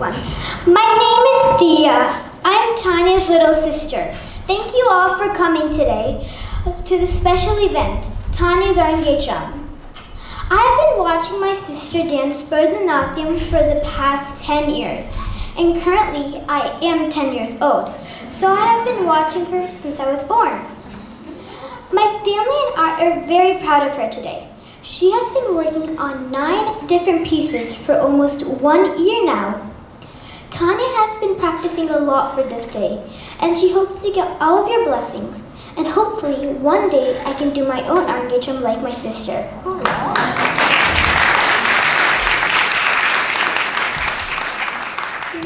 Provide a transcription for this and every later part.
everyone. My name is Thea. I'm Tanya's little sister. Thank you all for coming today to the special event, Tanya's Arangetram. I have been watching my sister dance Bharatanatyam for the past 10 years, and currently I am 10 years old, so I have been watching her since I was born. My family and I are very proud of her today. She has been working on 9 different pieces for almost 1 year now. Tanya has been practicing a lot for this day, and she hopes to get all of your blessings, and hopefully one day I can do my own Arangetram like my sister.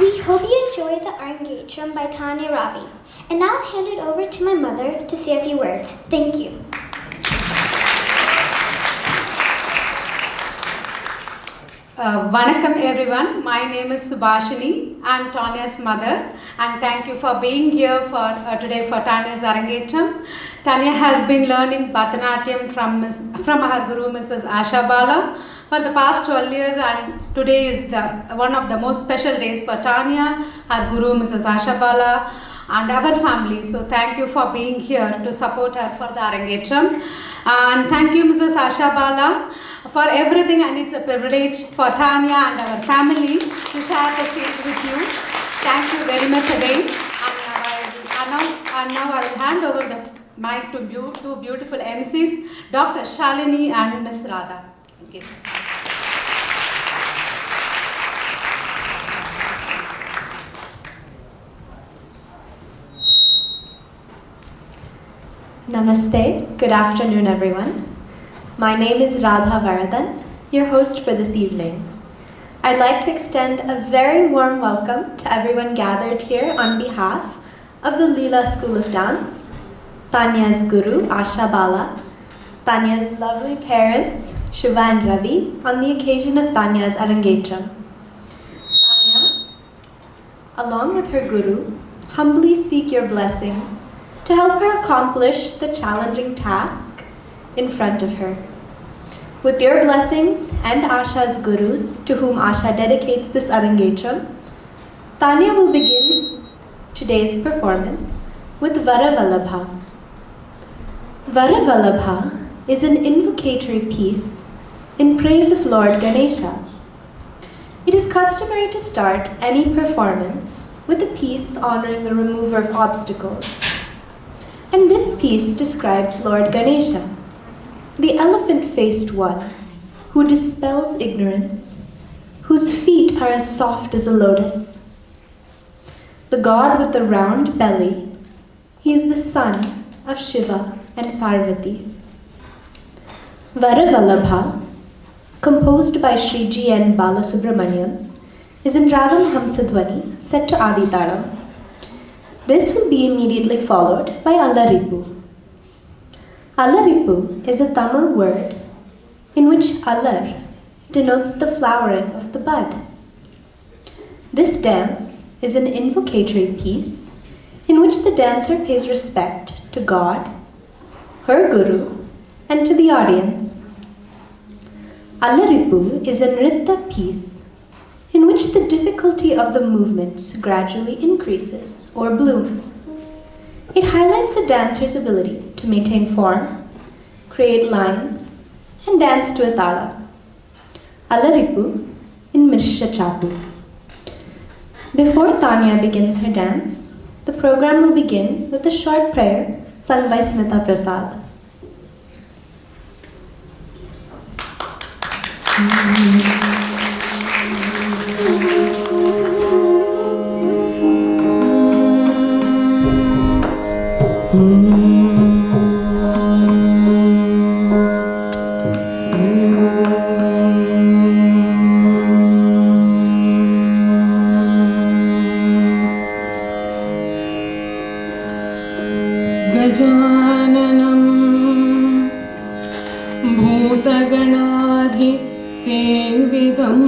We hope you enjoy the Arangetram by Tanya Ravi, and now I'll hand it over to my mother to say a few words. Thank you. Vanakkam everyone, my name is Subhashini. I am Tanya's mother, and thank you for being here for today for Tanya's Arangetram. Tanya has been learning Bharatanatyam from her guru Mrs. Asha Bala for the past 12 years, and today is one of the most special days for Tanya, her guru Mrs. Asha Bala, and our family. So thank you for being here to support her for the Arangetram. And thank you Mrs. Asha Bala for everything, and it's a privilege for Tanya and our family to share the stage with you. Thank you very much again. And now I will hand over the mic to two beautiful MCs, Dr. Shalini and Ms. Radha. Thank you. Namaste, good afternoon everyone. My name is Radha Varadan, your host for this evening. I'd like to extend a very warm welcome to everyone gathered here on behalf of the Leela School of Dance, Tanya's guru Asha Bala, Tanya's lovely parents Shiva and Ravi on the occasion of Tanya's Arangetram. Tanya, along with her guru, humbly seek your blessings to help her accomplish the challenging task in front of her. With your blessings and Asha's gurus, to whom Asha dedicates this Arangetram, Tanya will begin today's performance with Varavalabha. Varavalabha is an invocatory piece in praise of Lord Ganesha. It is customary to start any performance with a piece honoring the remover of obstacles. And this piece describes Lord Ganesha, the elephant-faced one who dispels ignorance, whose feet are as soft as a lotus. The god with the round belly, he is the son of Shiva and Parvati. Varavalabha, composed by Sri G. N. Balasubramaniam, is in Ragam Hamsadwani set to Adi Talam. This will be immediately followed by Alaripu. Alaripu is a Tamil word in which alar denotes the flowering of the bud. This dance is an invocatory piece in which the dancer pays respect to God, her guru, and to the audience. Alaripu is a nritta piece in which the difficulty of the movements gradually increases or blooms. It highlights a dancer's ability to maintain form, create lines, and dance to a tala. Alaripu in Mirsha Chapu. Before Tanya begins her dance, the program will begin with a short prayer sung by Smita Prasad. गजाननं भूतगणाधि सेवितं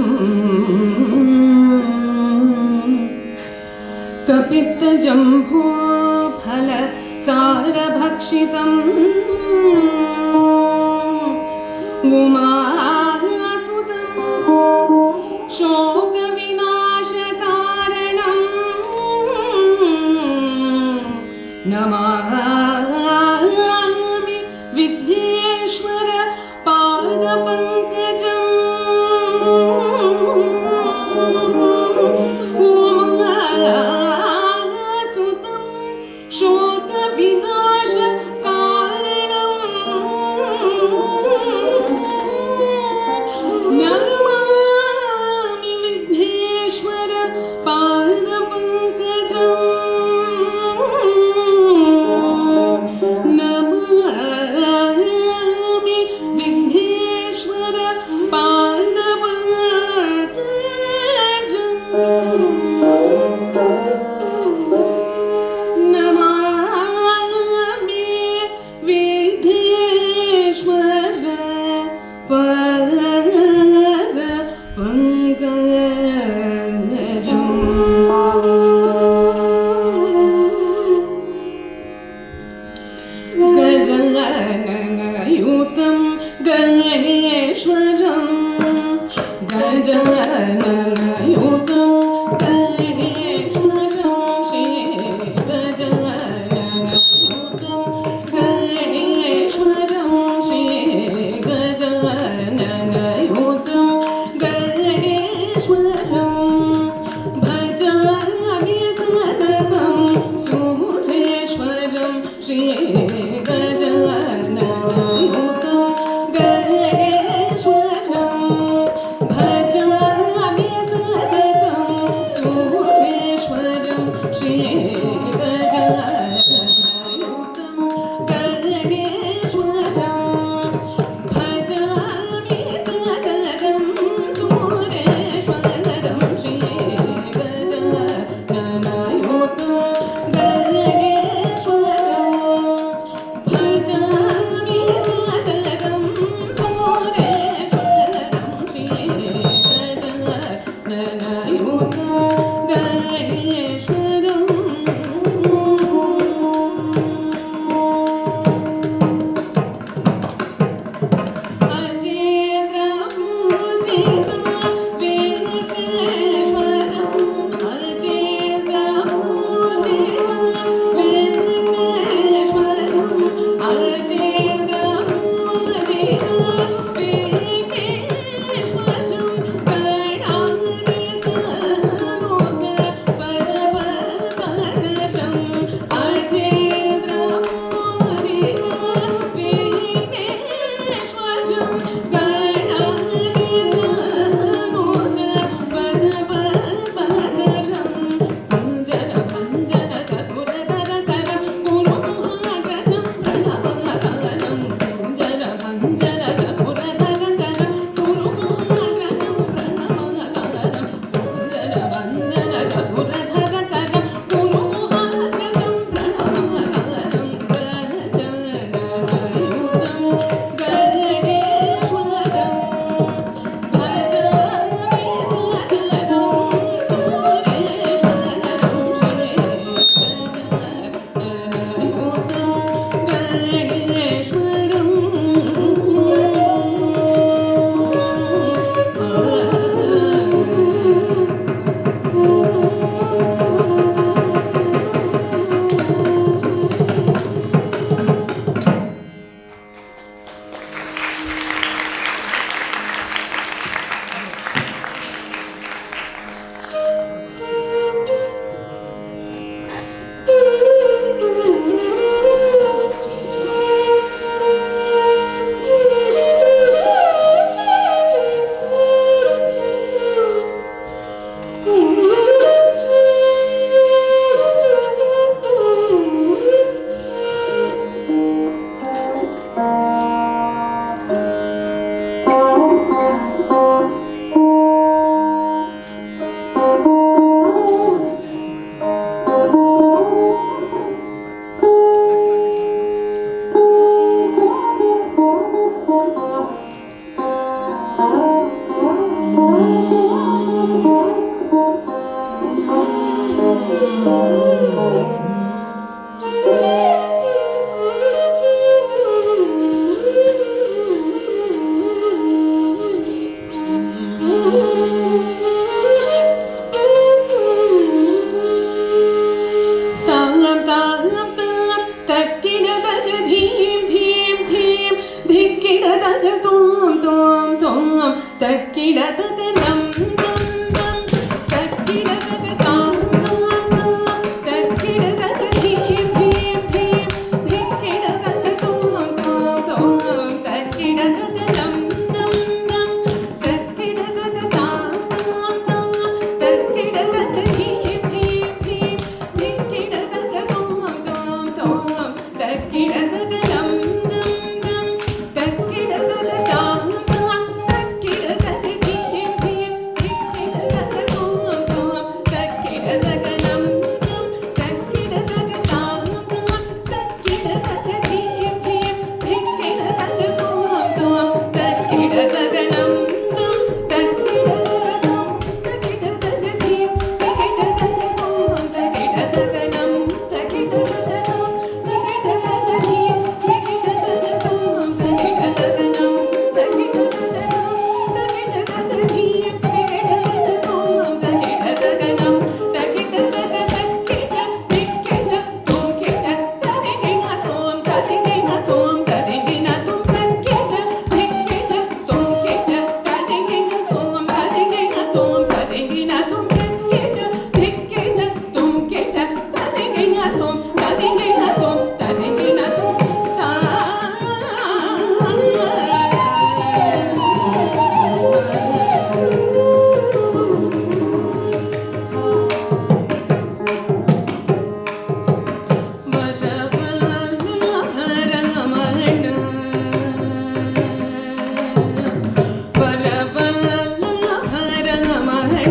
कपित्तजम्भो फल सारभक्षितं उमासुतं शोकविनाशकारणं गजाननयुतं गणेश्वरं गजाननयुतं गणेश्वरं श्री गजाननयुतं गणेश्वरं श्री गजाननयुतं गणेश्वरं भजामि सततं सुरेश्वरं श्री गजाननयुतं गणेश्वरं भजामि सततं सुरेश्वरं श्री गजाननयुतं गणेश्वरं भजामि सततं सुरेश्वरं Shri गजाननयुतं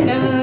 Mama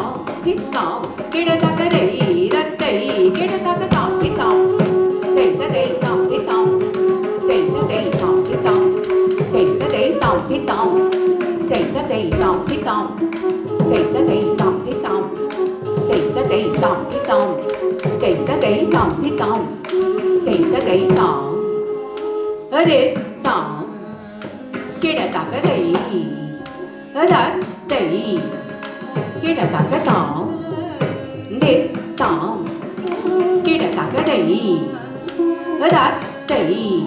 tom, hit tom, get a taka day, that day, get a taka tom, hit tom, take the day tom, hit tom, take the day tom, hit tom, take the day tom, hit tom, take the day tom, hit tom, take the day tom, hit tom, take the day tom, hit tom, take the day tom, hit tom, take the day tom, a day tom, get a taka day, a that day. Get a taka tom, knit tom, get a taka day, a that day,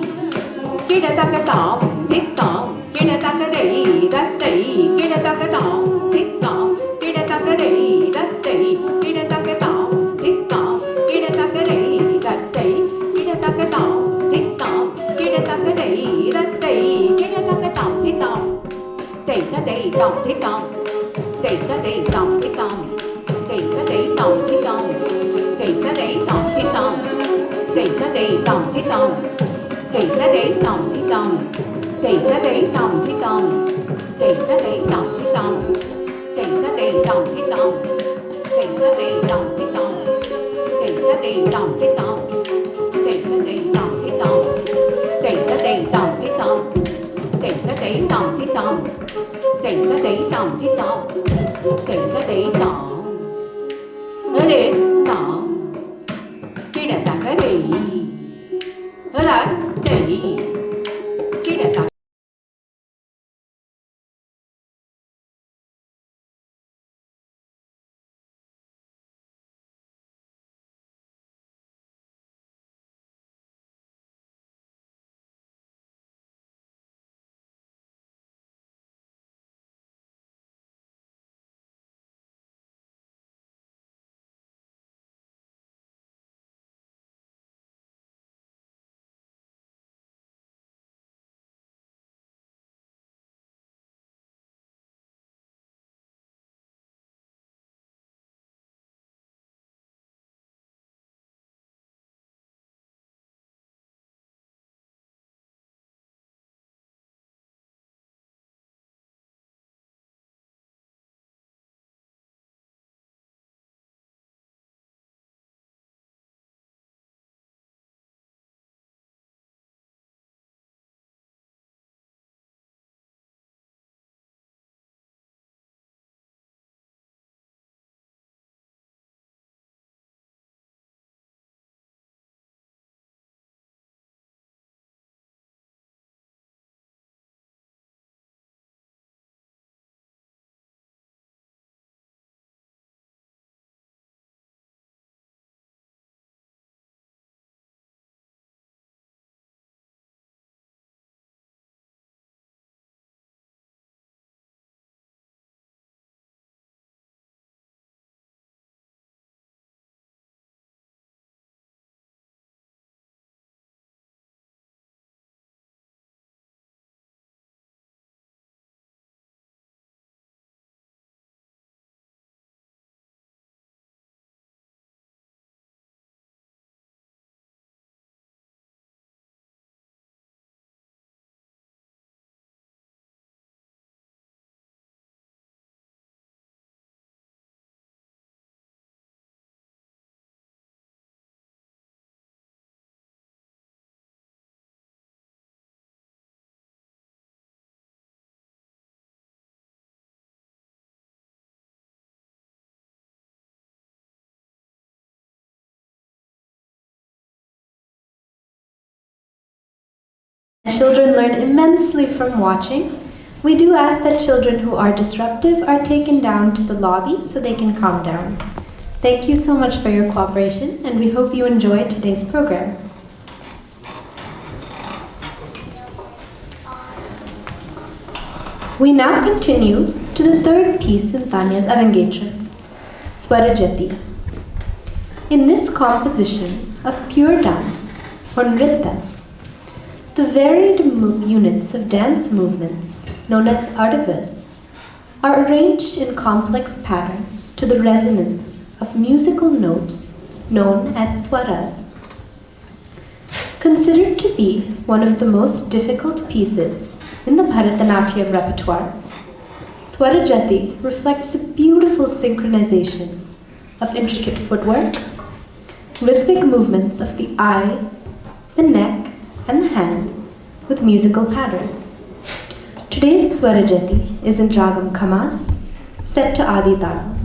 get a taka tom, knit tom, get a taka day, that day, get a taka tom, knit tom, get a taka day, that day, get a taka tom, knit tom, get a taka day, that day, get a taka tom, knit tom, get a taka day, that day, get a taka tom, knit tom, take the day tom, knit tom. Take the day tom, hit tom. Take the day tom, hit tom. Take the day tom, hit tom. Take the day tom, hit tom. Take the day tom, hit tom. Take the day tom, hit tom. Take the day tom, hit tom. Take the day tom, hit tom. Take the day tom, hit tom. Take the day tom, hit tom. Take the day tom, hit tom. Take the day tom, hit tom. Take the day tom, hit tom. Take the day tom, hit tom. Take the day tom, a day tom, get a taka day, a that day, get a taka. Children learn immensely from watching. We do ask that children who are disruptive are taken down to the lobby so they can calm down. Thank you so much for your cooperation, and we hope you enjoyed today's program. We now continue to the third piece in Tanya's Arangetram, Swarajati. In this composition of pure dance, or nritta, the varied units of dance movements, known as artavas, are arranged in complex patterns to the resonance of musical notes known as swaras. Considered to be one of the most difficult pieces in the Bharatanatyam repertoire, Swarajati reflects a beautiful synchronization of intricate footwork, rhythmic movements of the eyes, the neck, and the hands with musical patterns. Today's Swarajati is in Ragam Kamas, set to Adi Talam.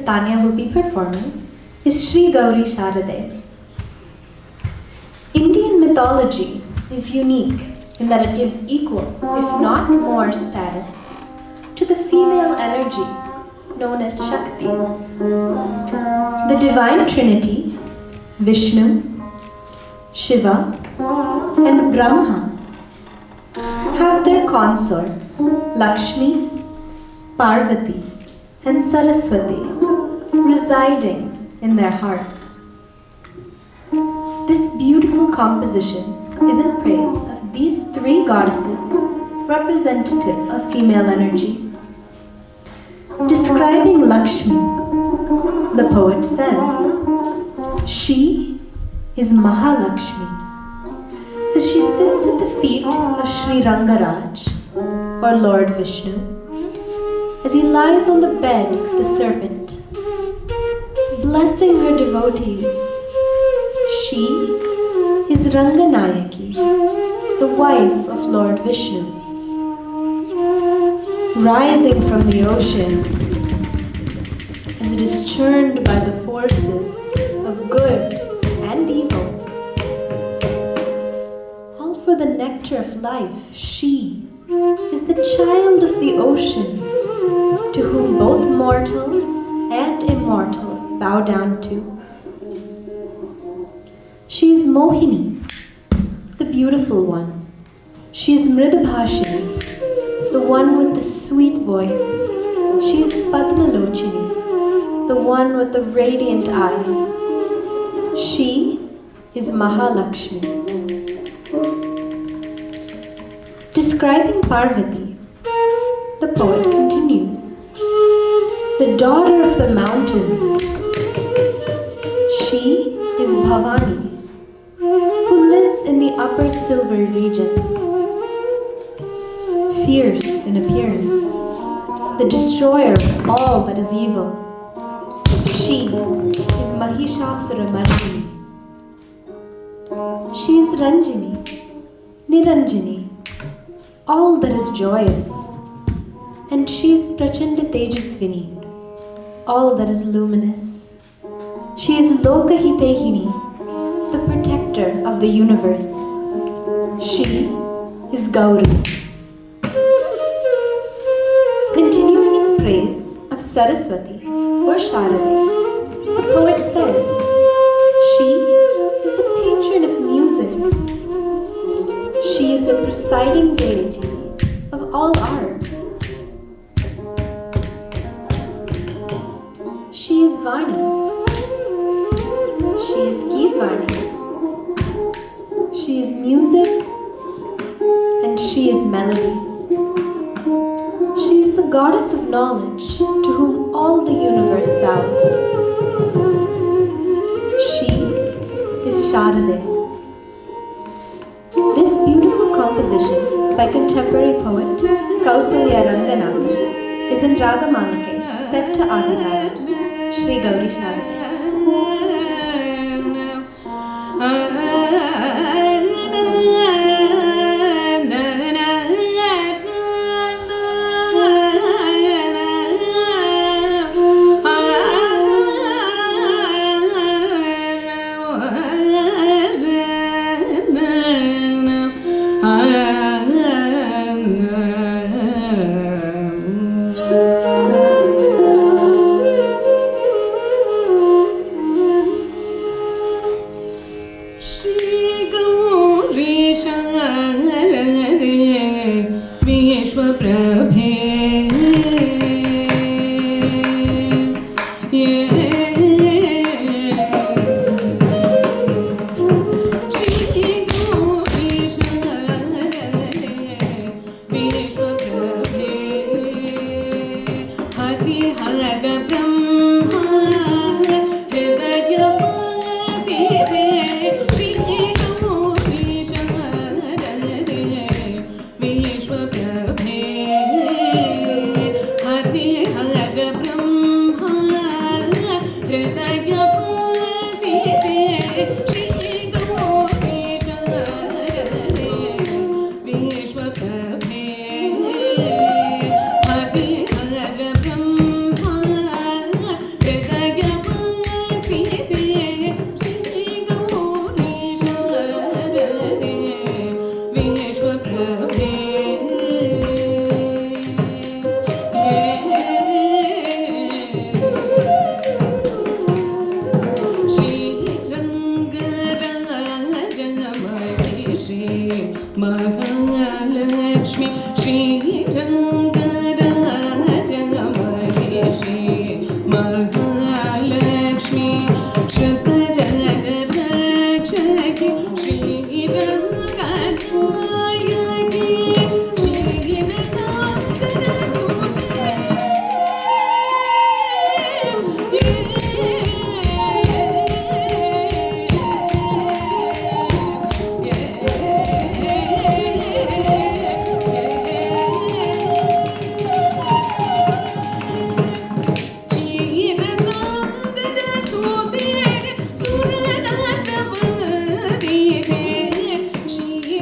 that Tanya will be performing is Sri Gauri Sharade. Indian mythology is unique in that it gives equal, if not more, status to the female energy known as Shakti. The divine trinity, Vishnu, Shiva, and Brahma, have their consorts, Lakshmi, Parvati, and Saraswati, residing in their hearts. This beautiful composition is in praise of these three goddesses representative of female energy. Describing Lakshmi, the poet says, she is Mahalakshmi, as she sits at the feet of Sri Rangaraj, or Lord Vishnu, as he lies on the bed of the serpent, blessing her devotees. She is Ranganayaki, the wife of Lord Vishnu. Rising from the ocean, as it is churned by the forces of good and evil, all for the nectar of life, she is the child of the ocean, to whom both mortals and immortals bow down to. She is Mohini, the beautiful one. She is Mridabhashini, the one with the sweet voice. She is Padmalochini, the one with the radiant eyes. She is Mahalakshmi. Describing Parvati, the poet continues, the daughter of the mountains. She is Bhavani, who lives in the upper silver regions. Fierce in appearance, the destroyer of all that is evil. She is Mahishasuramardini. She is Ranjini, Niranjini, all that is joyous. And she is Prachanda Tejasvini, all that is luminous. She is Lokahitehini, the protector of the universe. She is Gauri. Continuing in praise of Saraswati or Sharade, the poet says, she is the patron of music. She is the presiding deity of all arts. She is Vani. She is Geetvani. She is music and she is melody. She is the goddess of knowledge to whom all the universe bows. She is Sharade. This beautiful composition by contemporary poet Kausalya Ranganathan is in Ragamalike, set to Adhikara, Sri Gauri Sharade. Mahalakshmi Shri Rangarajamari Shri Mahalakshmi Shatajanarachaki Shri Rangatmayaki Shri Shri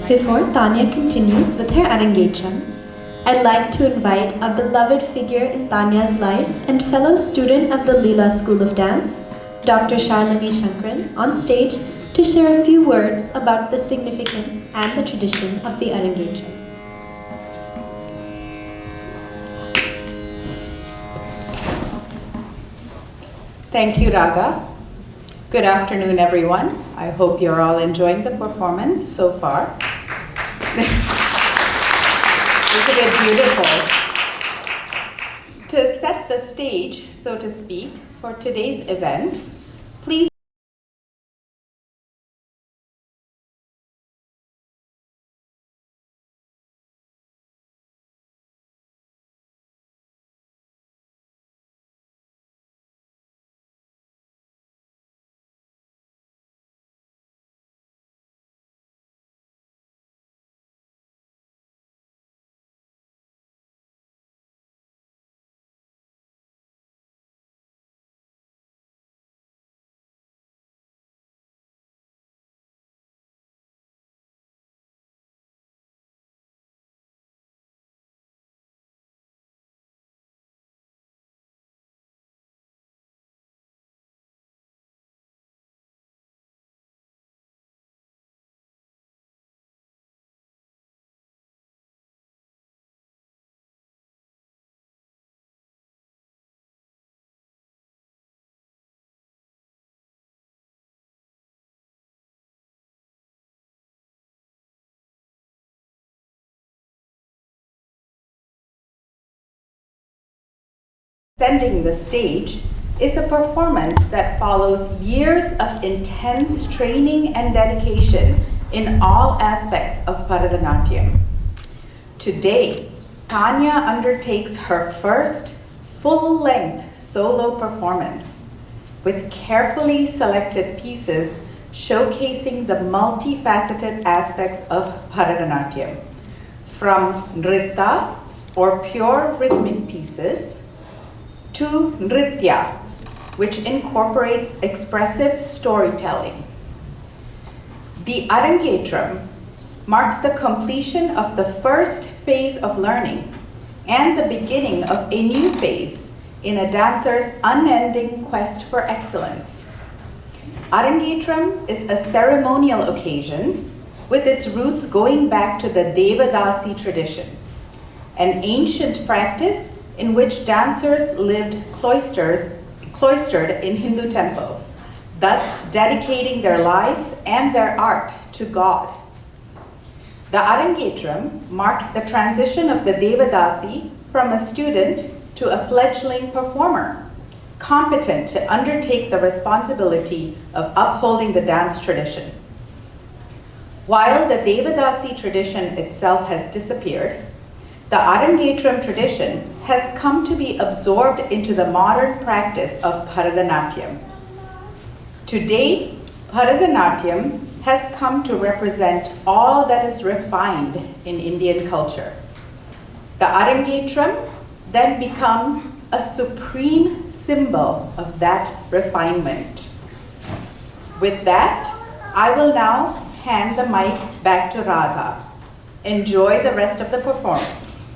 Before Tanya continues with her Arangetram, I'd like to invite a beloved figure in Tanya's life and fellow student of the Leela School of Dance, Dr. Sharlini Shankaran, on stage to share a few words about the significance and the tradition of the Arangetram. Thank you, Radha. Good afternoon, everyone. I hope you're all enjoying the performance so far. Isn't it beautiful? To set the stage, so to speak, for today's event, please Ascending the stage is a performance that follows years of intense training and dedication in all aspects of Bharatanatyam. Today, Tanya undertakes her first full-length solo performance with carefully selected pieces showcasing the multifaceted aspects of Bharatanatyam, from nritta, or pure rhythmic pieces, to nritya, which incorporates expressive storytelling. The Arangetram marks the completion of the first phase of learning and the beginning of a new phase in a dancer's unending quest for excellence. Arangetram is a ceremonial occasion with its roots going back to the Devadasi tradition, an ancient practice in which dancers lived cloistered in Hindu temples, thus dedicating their lives and their art to God. The Arangetram marked the transition of the Devadasi from a student to a fledgling performer, competent to undertake the responsibility of upholding the dance tradition. While the Devadasi tradition itself has disappeared, the Arangetram tradition has come to be absorbed into the modern practice of Bharatanatyam. Today, Bharatanatyam has come to represent all that is refined in Indian culture. The Arangetram then becomes a supreme symbol of that refinement. With that, I will now hand the mic back to Radha. Enjoy the rest of the performance.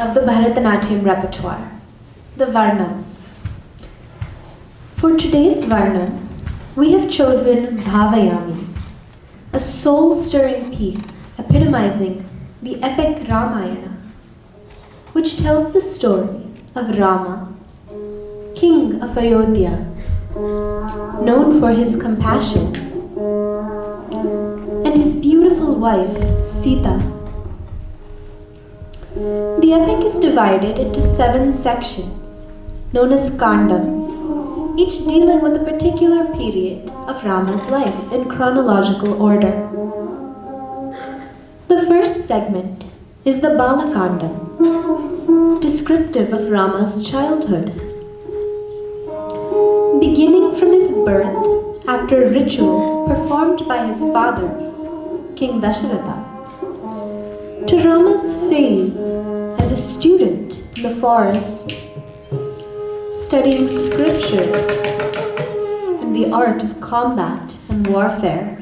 of the Bharatanatyam repertoire, the Varnam. For today's Varnam, we have chosen Bhavayami, a soul-stirring piece epitomizing the epic Ramayana, which tells the story of Rama, king of Ayodhya, known for his compassion, and his beautiful wife, Sita. The epic is divided into 7 sections, known as Kandams, each dealing with a particular period of Rama's life in chronological order. The first segment is the Balakandam, descriptive of Rama's childhood. Beginning from his birth after a ritual performed by his father, King Dasharatha, to Rama's phase as a student in the forest, studying scriptures and the art of combat and warfare,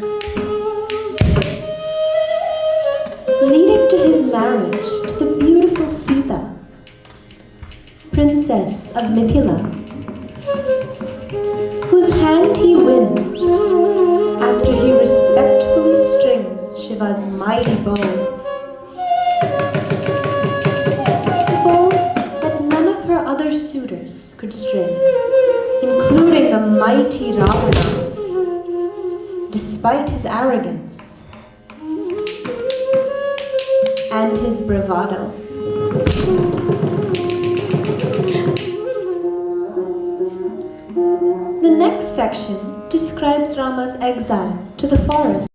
leading to his marriage to the beautiful Sita, princess of Mithila, whose hand he wins after he respectfully strings Shiva's mighty bow. The bow that none of her other suitors could string, including the mighty Ravana, despite his arrogance and his bravado. The next section describes Rama's exile to the forest.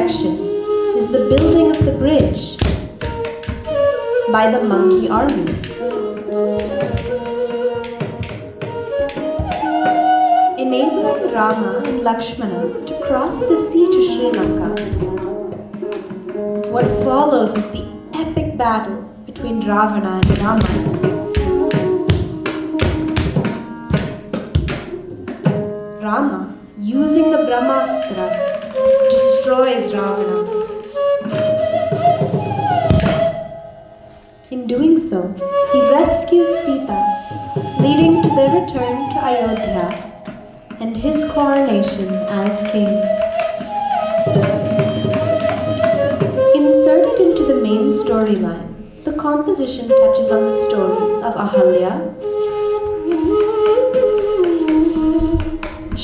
section is the building of the bridge by the monkey army. Enabling Rama and Lakshmana to cross the sea to Sri Lanka. What follows is the epic battle between Ravana and Rama. Rama, using the Brahmastra, destroys Ravana. In doing so, he rescues Sita, leading to their return to Ayodhya and his coronation as king. Inserted into the main storyline, the composition touches on the stories of Ahalya,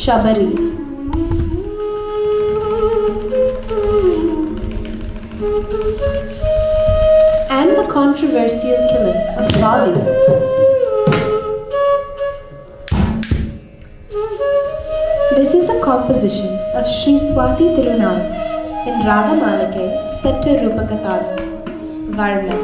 Shabari, and the controversial killing of Bali. This is a composition of Sri Swati Tirunal in Raga Malake set to Rupakatala, Varna.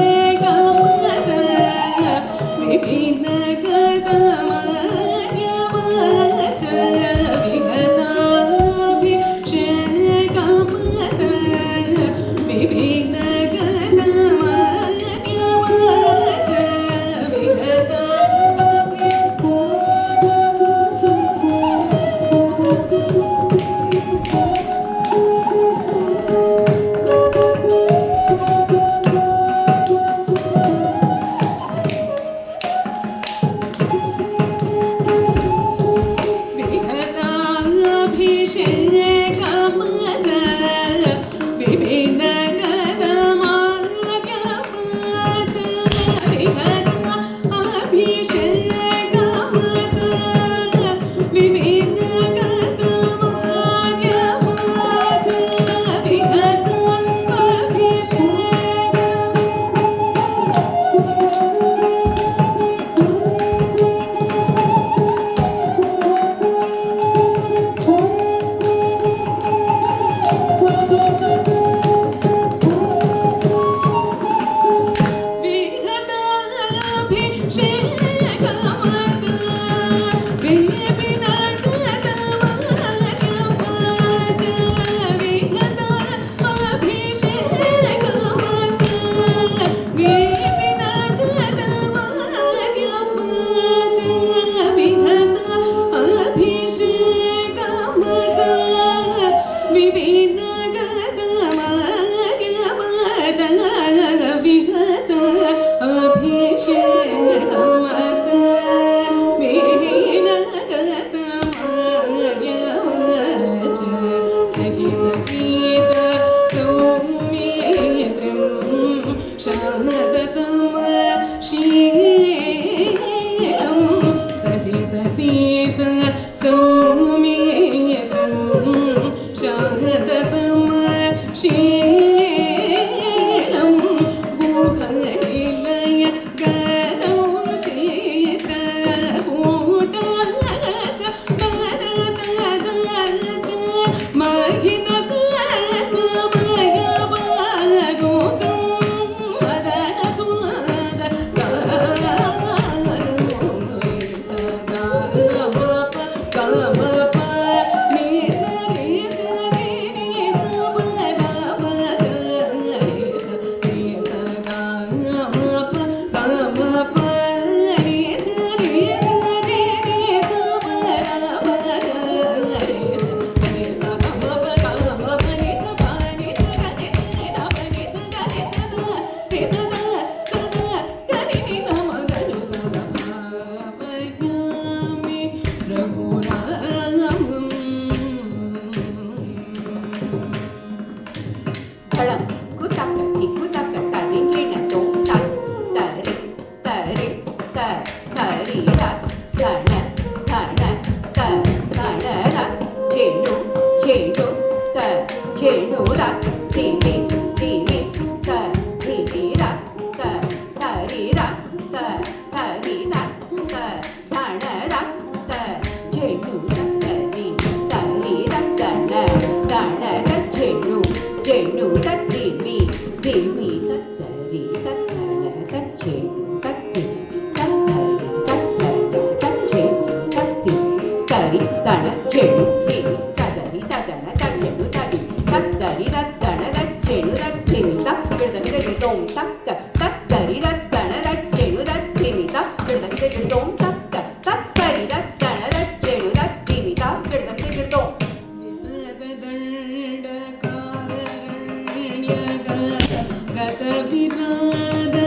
विहताभिषेकमद Vidhi Gata virada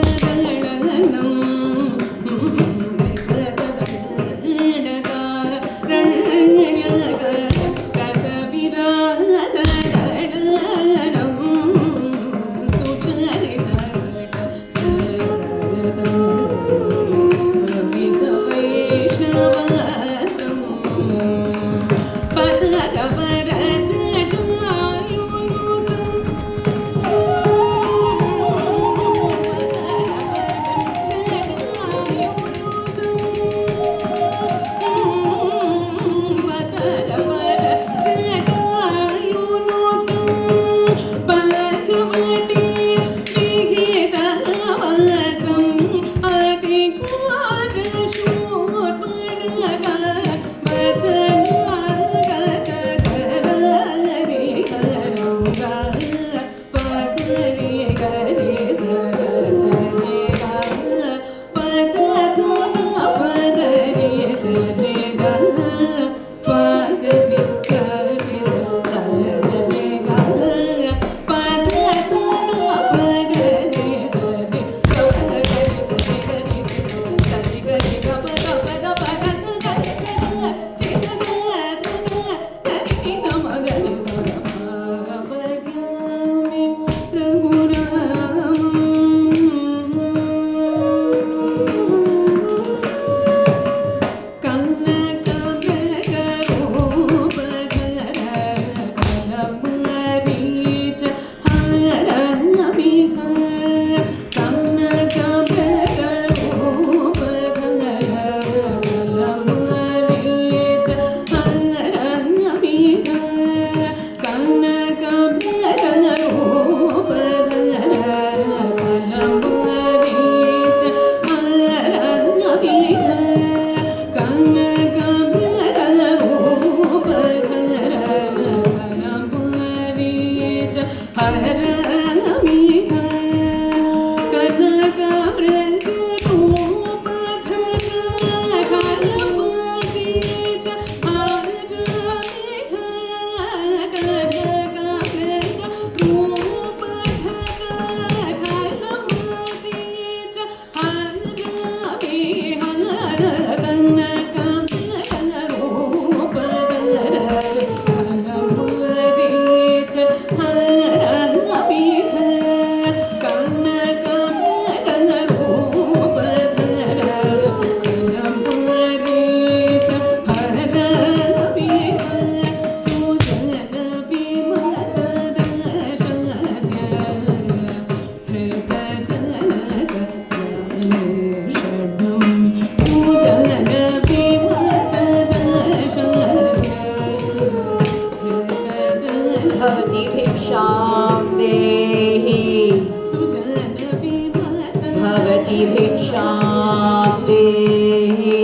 भवति भिक्षां देहि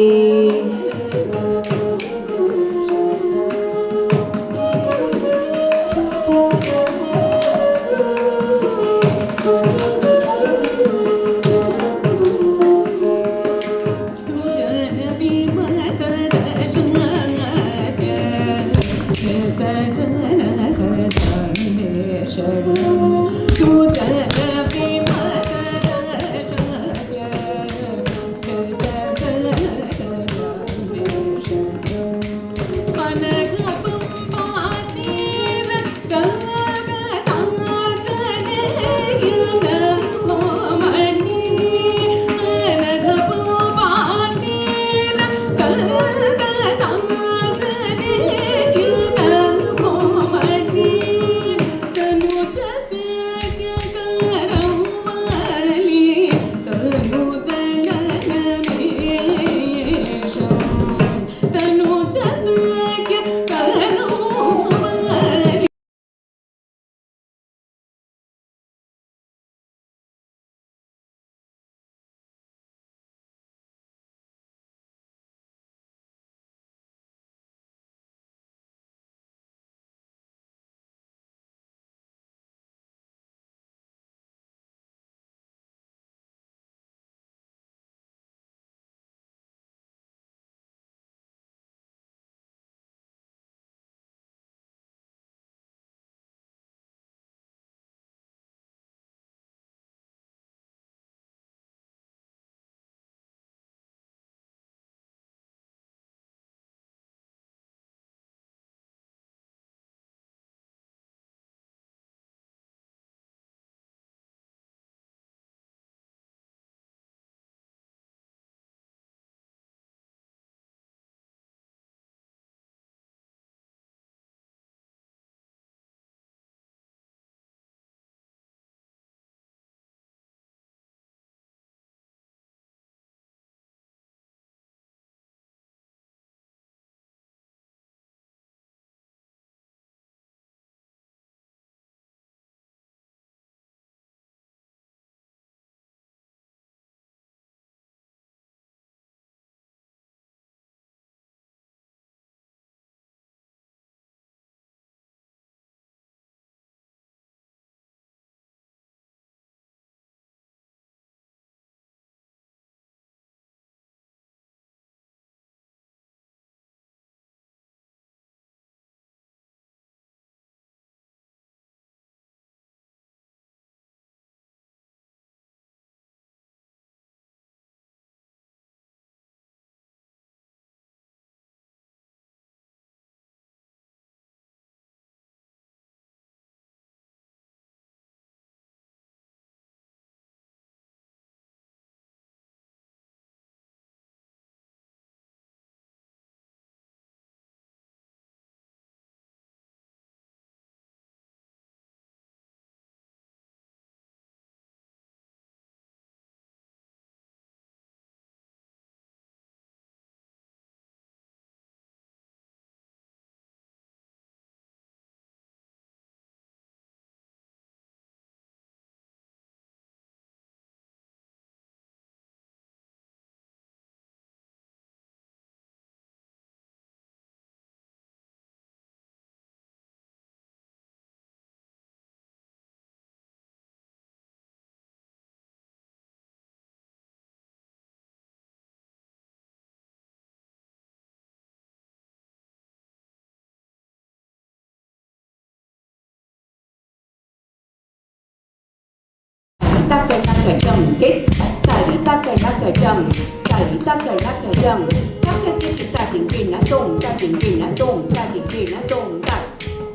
Takajam, yes, Sari Takajam, Sari Takajam, Takajam, starting Green Dome, starting Green Dome, starting Green Dome,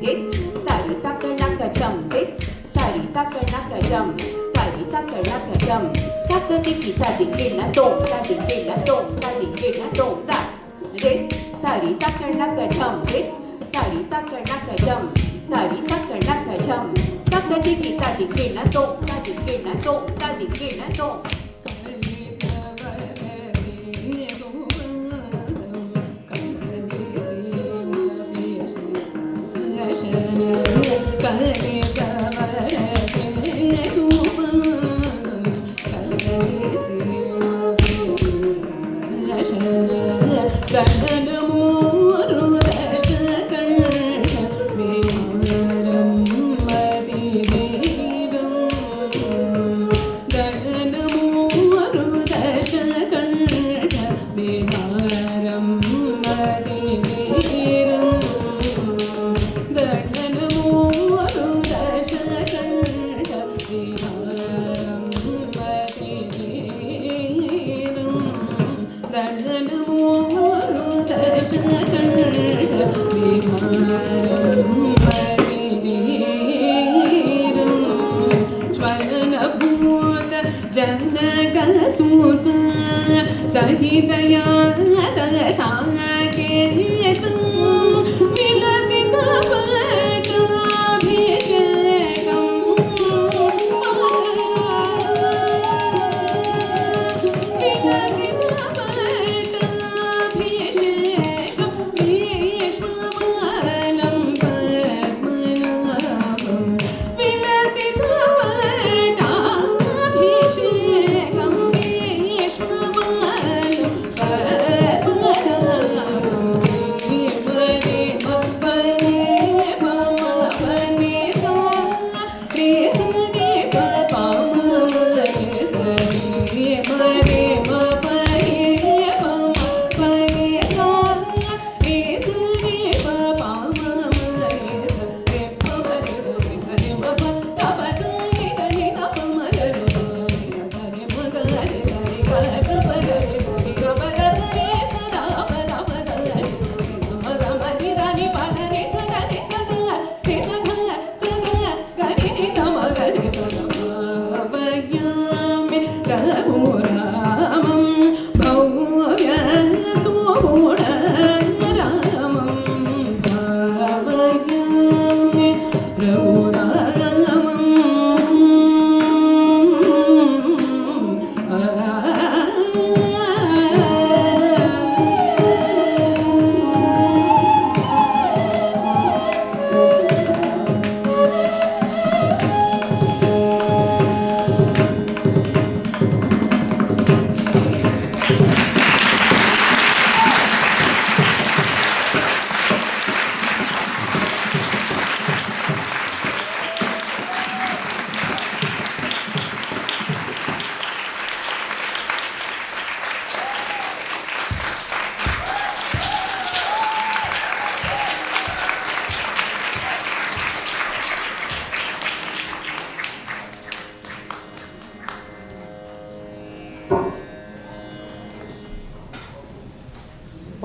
yes, Sari Takajam, yes, Sari Takajam, Sari Takajam, Takajiki, starting Green Dome, starting Green Dome, starting Green Dome, yes, Sari Takajam, yes, Sari Takajam, Sari Takajam, Takajiki, starting Green Dome, starting Green Dome, starting Green Dome. Kale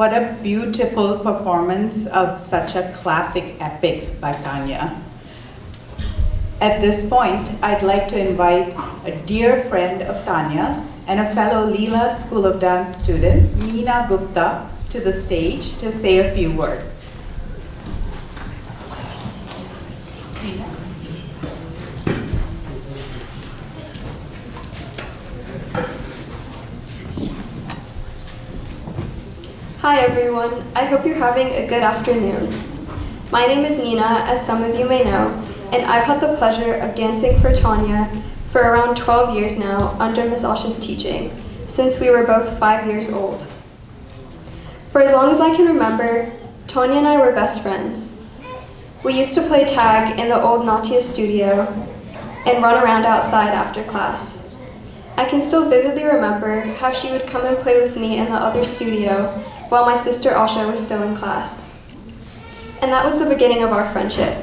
What a beautiful performance of such a classic epic by Tanya. At this point, I'd like to invite a dear friend of Tanya's and a fellow Leela School of Dance student, Meena Gupta, to the stage to say a few words. Hi everyone, I hope you're having a good afternoon. My name is Nina, as some of you may know, and I've had the pleasure of dancing for Tanya for around 12 years now under Miss Asha's teaching, since we were both 5 years old. For as long as I can remember, Tanya and I were best friends. We used to play tag in the old Natya studio and run around outside after class. I can still vividly remember how she would come and play with me in the other studio while my sister Asha was still in class. And that was the beginning of our friendship,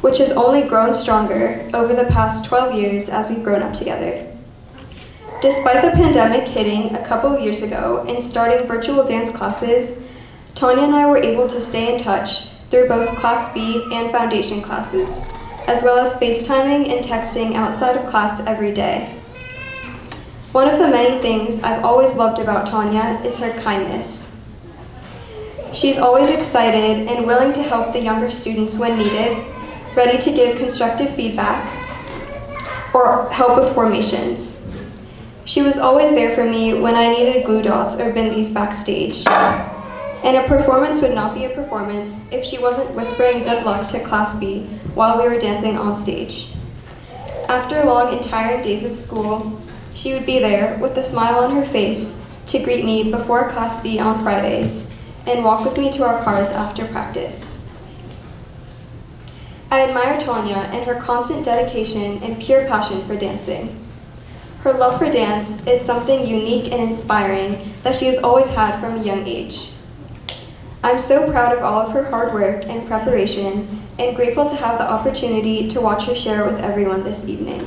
which has only grown stronger over the past 12 years as we've grown up together. Despite the pandemic hitting a couple of years ago and starting virtual dance classes, Tanya and I were able to stay in touch through both Class B and Foundation classes, as well as FaceTiming and texting outside of class every day. One of the many things I've always loved about Tanya is her kindness. She's always excited and willing to help the younger students when needed, ready to give constructive feedback or help with formations. She was always there for me when I needed glue dots or bindis backstage. And a performance would not be a performance if she wasn't whispering good luck to Class B while we were dancing on stage. After long and tiring days of school, she would be there with a smile on her face to greet me before Class B on Fridays and walk with me to our cars after practice. I admire Tanya and her constant dedication and pure passion for dancing. Her love for dance is something unique and inspiring that she has always had from a young age. I'm so proud of all of her hard work and preparation and grateful to have the opportunity to watch her share with everyone this evening.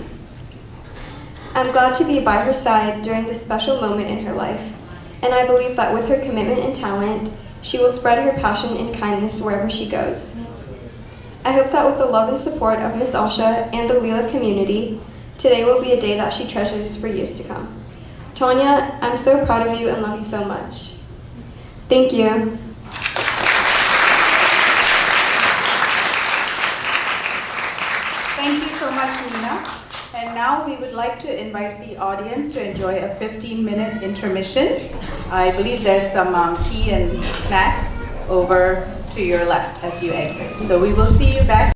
I'm glad to be by her side during this special moment in her life, and I believe that with her commitment and talent, she will spread her passion and kindness wherever she goes. I hope that with the love and support of Miss Asha and the Leela community, today will be a day that she treasures for years to come. Tanya, I'm so proud of you and love you so much. Thank you. Thank you so much, Nina. And now we would like to invite the audience to enjoy a 15-minute intermission. I believe there's some tea and snacks over to your left as you exit. So we will see you back.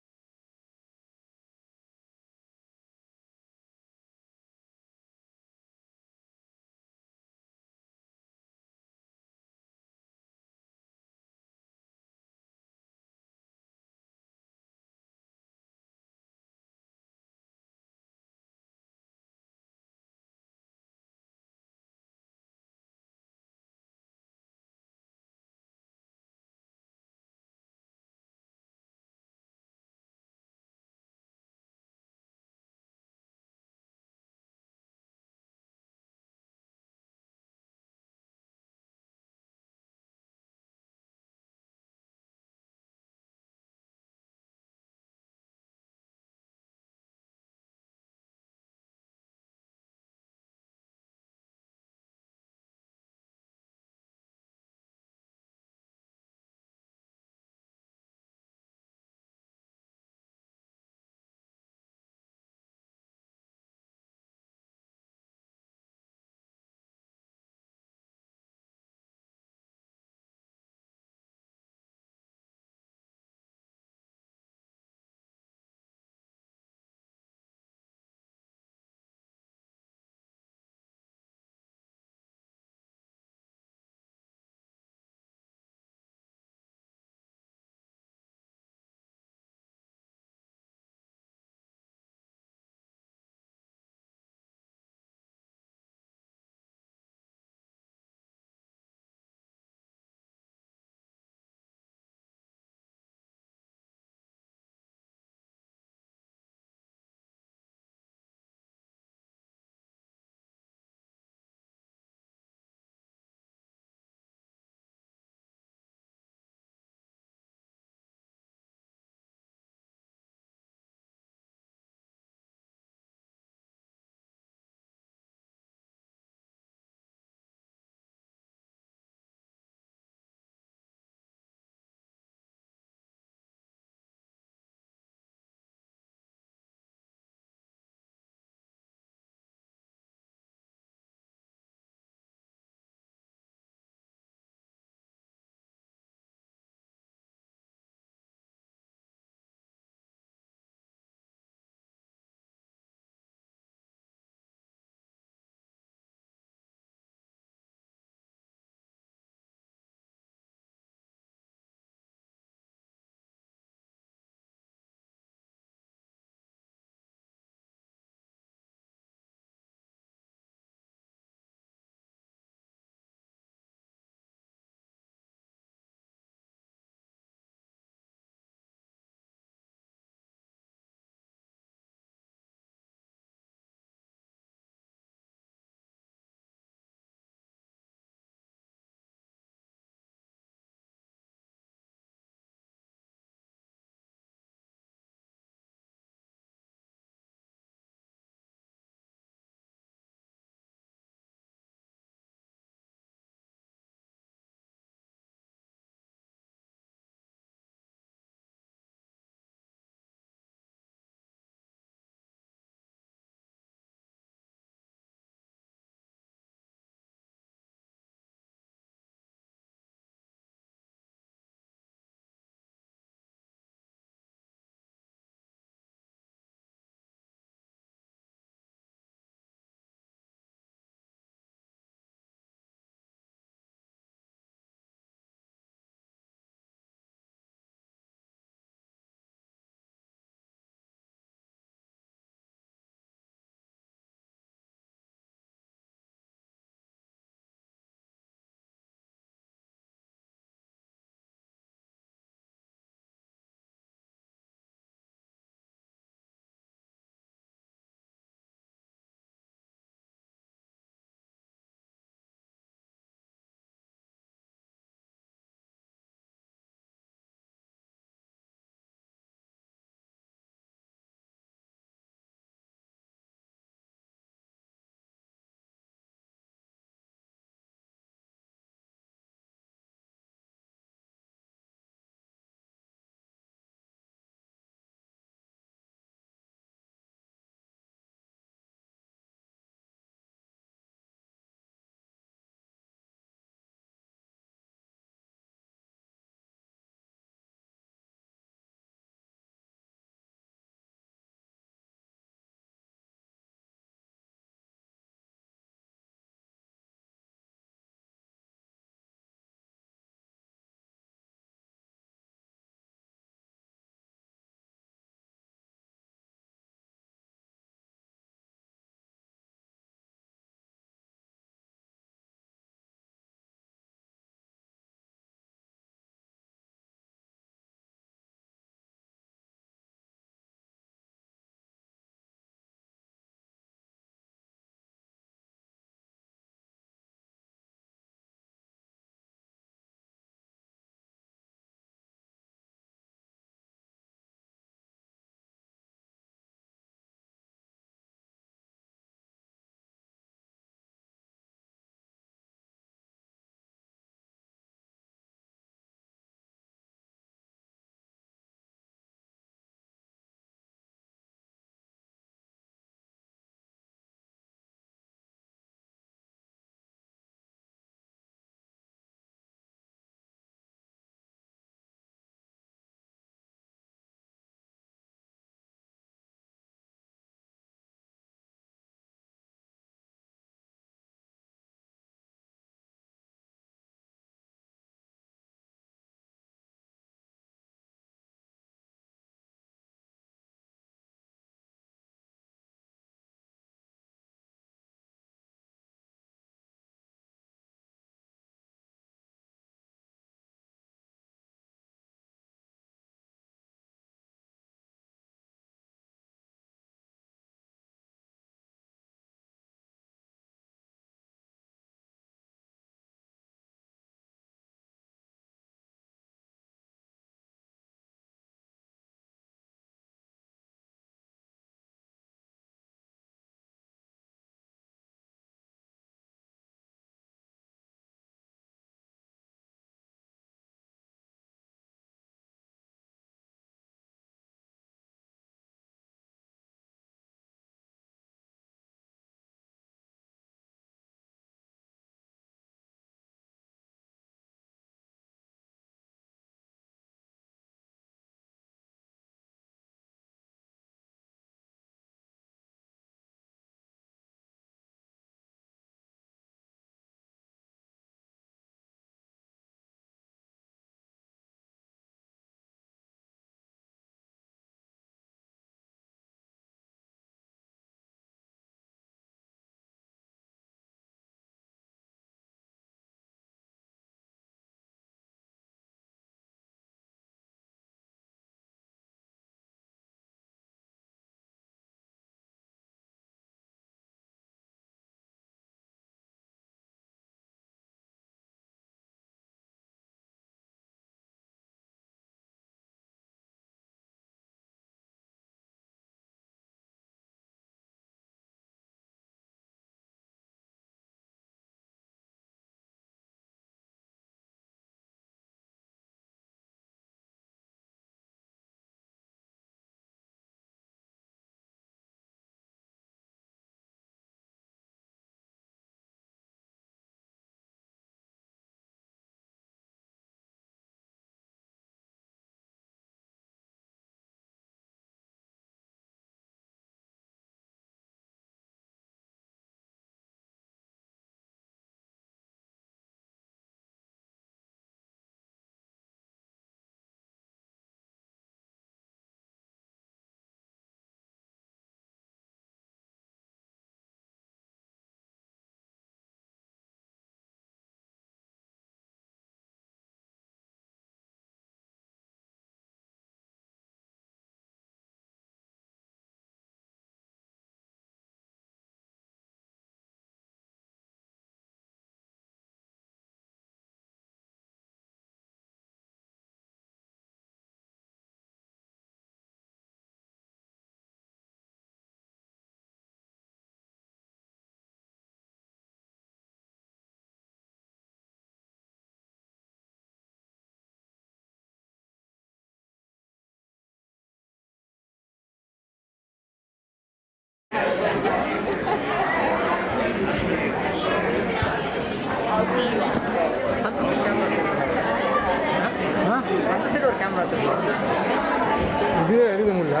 இதுவே எடுக்க முடியல.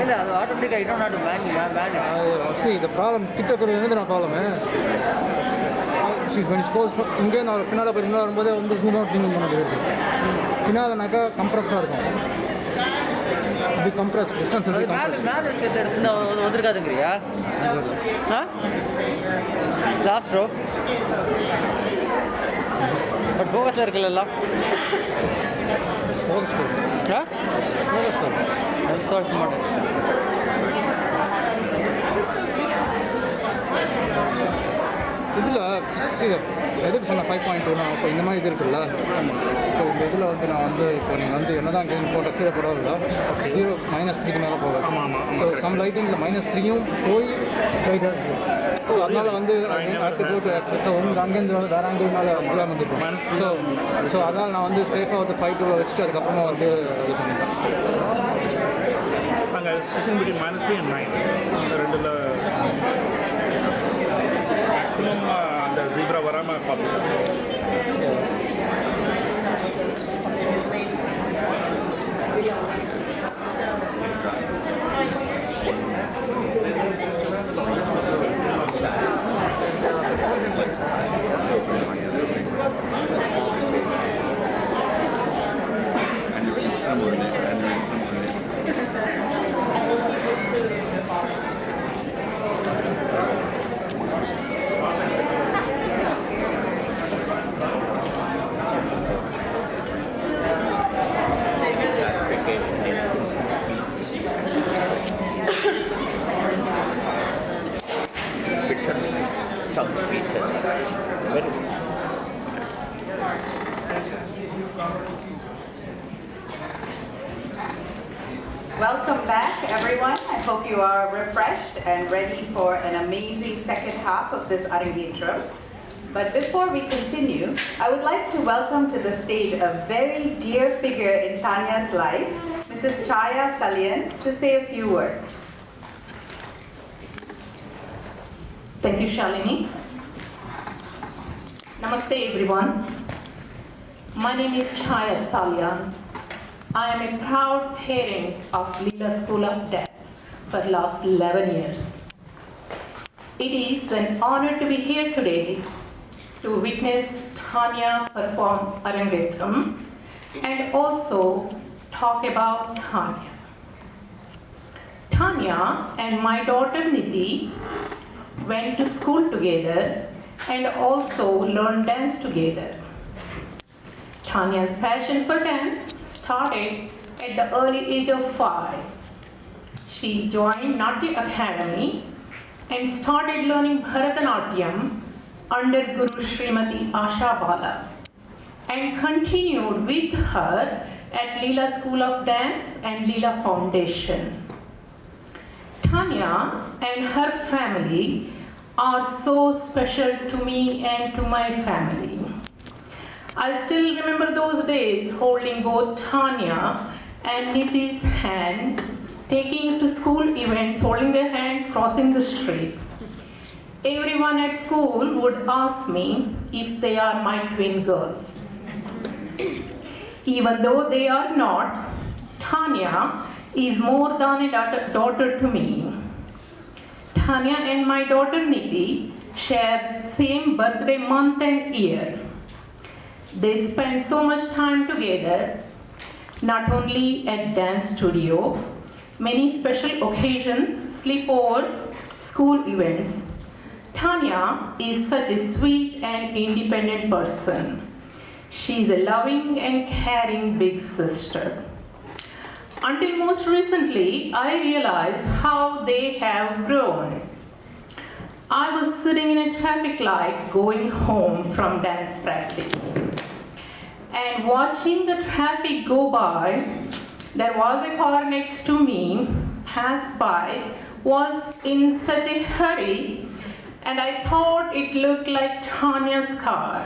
இல்லை அது ஆட்டோமேட்டிக்காக item நாட்டு See, the problem கிட்ட இருக்கிறது நான் ப்ராப்ளமு. கொஞ்சம் கோர்ஸ் இங்கே நான் பின்னால் போய் இன்னும் வரும்போதே வந்து ஜூம் அவுட் ஜூம் பண்ணது இருக்குது. பின்னால்னாக்கா கம்ப்ரஸ்டாக இருக்கும். இது கம்ப்ரஸ் டிஸ்டன்ஸ் மேலே விஷயத்தை எடுத்து வந்திருக்காதுங்கிறியா? ஆ லாஸ்ட் ரோ பட் ஃபோக்கஸில் இருக்குல்ல எல்லாம் ஃபோக்கஸ் ஆ ஃபோக்கஸ் மாட்டேன். இதில் சரி எதுக்கு சொன்ன 5.2 இப்போ இந்த மாதிரி இது இருக்குல்ல. இப்போ இந்த இதில் வந்து நான் வந்து இப்போ நீங்கள் வந்து என்ன தான் கேம் போட்ட கீழே போடவில்லை 0 -3 மேலே போவேன். ஆமாம் ஆமாம். ஸோ சம் லைட்டிங்கில் -3யும் போய் லைட்டாக இருக்குது. ஸோ அதனால் வந்து அடுத்து போட்டு ஸோ உங்களுக்கு அங்கேருந்து வந்து வேறு அங்கேயும்னால முடியாமல் வந்துருக்கோம். ஸோ அதனால் நான் வந்து சேஃபாக வந்து 5.2 வச்சுட்டு அதுக்கப்புறமா வந்து இது பண்ணிட்டேன். நாங்கள் ஸ்விட்சிங் பிட்வீன் -3 and 9 ரெண்டில் மேக்ஸிமம் அந்த ஜீப்ரா வராமல் பார்த்துக்கோங்க. Some speeches. Very good. Welcome back, everyone. I hope you are refreshed and ready for an amazing second half of this Arangetram. But before we continue, I would like to welcome to the stage a very dear figure in Tanya's life, Mrs. Chaya Salian, to say a few words. Thank you, Shalini. Namaste, everyone. My name is Chaya Salian. I am a proud parent of Leela School of Dance for last 11 years. It is an honor to be here today to witness Tanya perform Arangetram and also talk about Tanya. Tanya and my daughter Nidhi went to school together and also learned dance together. Tanya's passion for dance started at the early age of 5. She joined Natya Academy and started learning Bharatanatyam under Guru Srimati Asha Bala and continued with her at Leela School of Dance and Leela Foundation. Tanya and her family are so special to me and to my family. I still remember those days holding both Tanya and Nidhi's hand, taking to school events, holding their hands, crossing the street. Everyone at school would ask me if they are my twin girls. Even though they are not, Tanya is more than a daughter to me. Tanya and my daughter Nidhi share same birthday month and year. They spend so much time together, not only at dance studio, many special occasions, sleepovers, school events. Tanya is such a sweet and independent person. She is a loving and caring big sister. Until most recently, I realized how they have grown. I was sitting in a traffic light going home from dance practice. And watching the traffic go by, there was a car next to me, passed by, was in such a hurry, and I thought it looked like Tanya's car.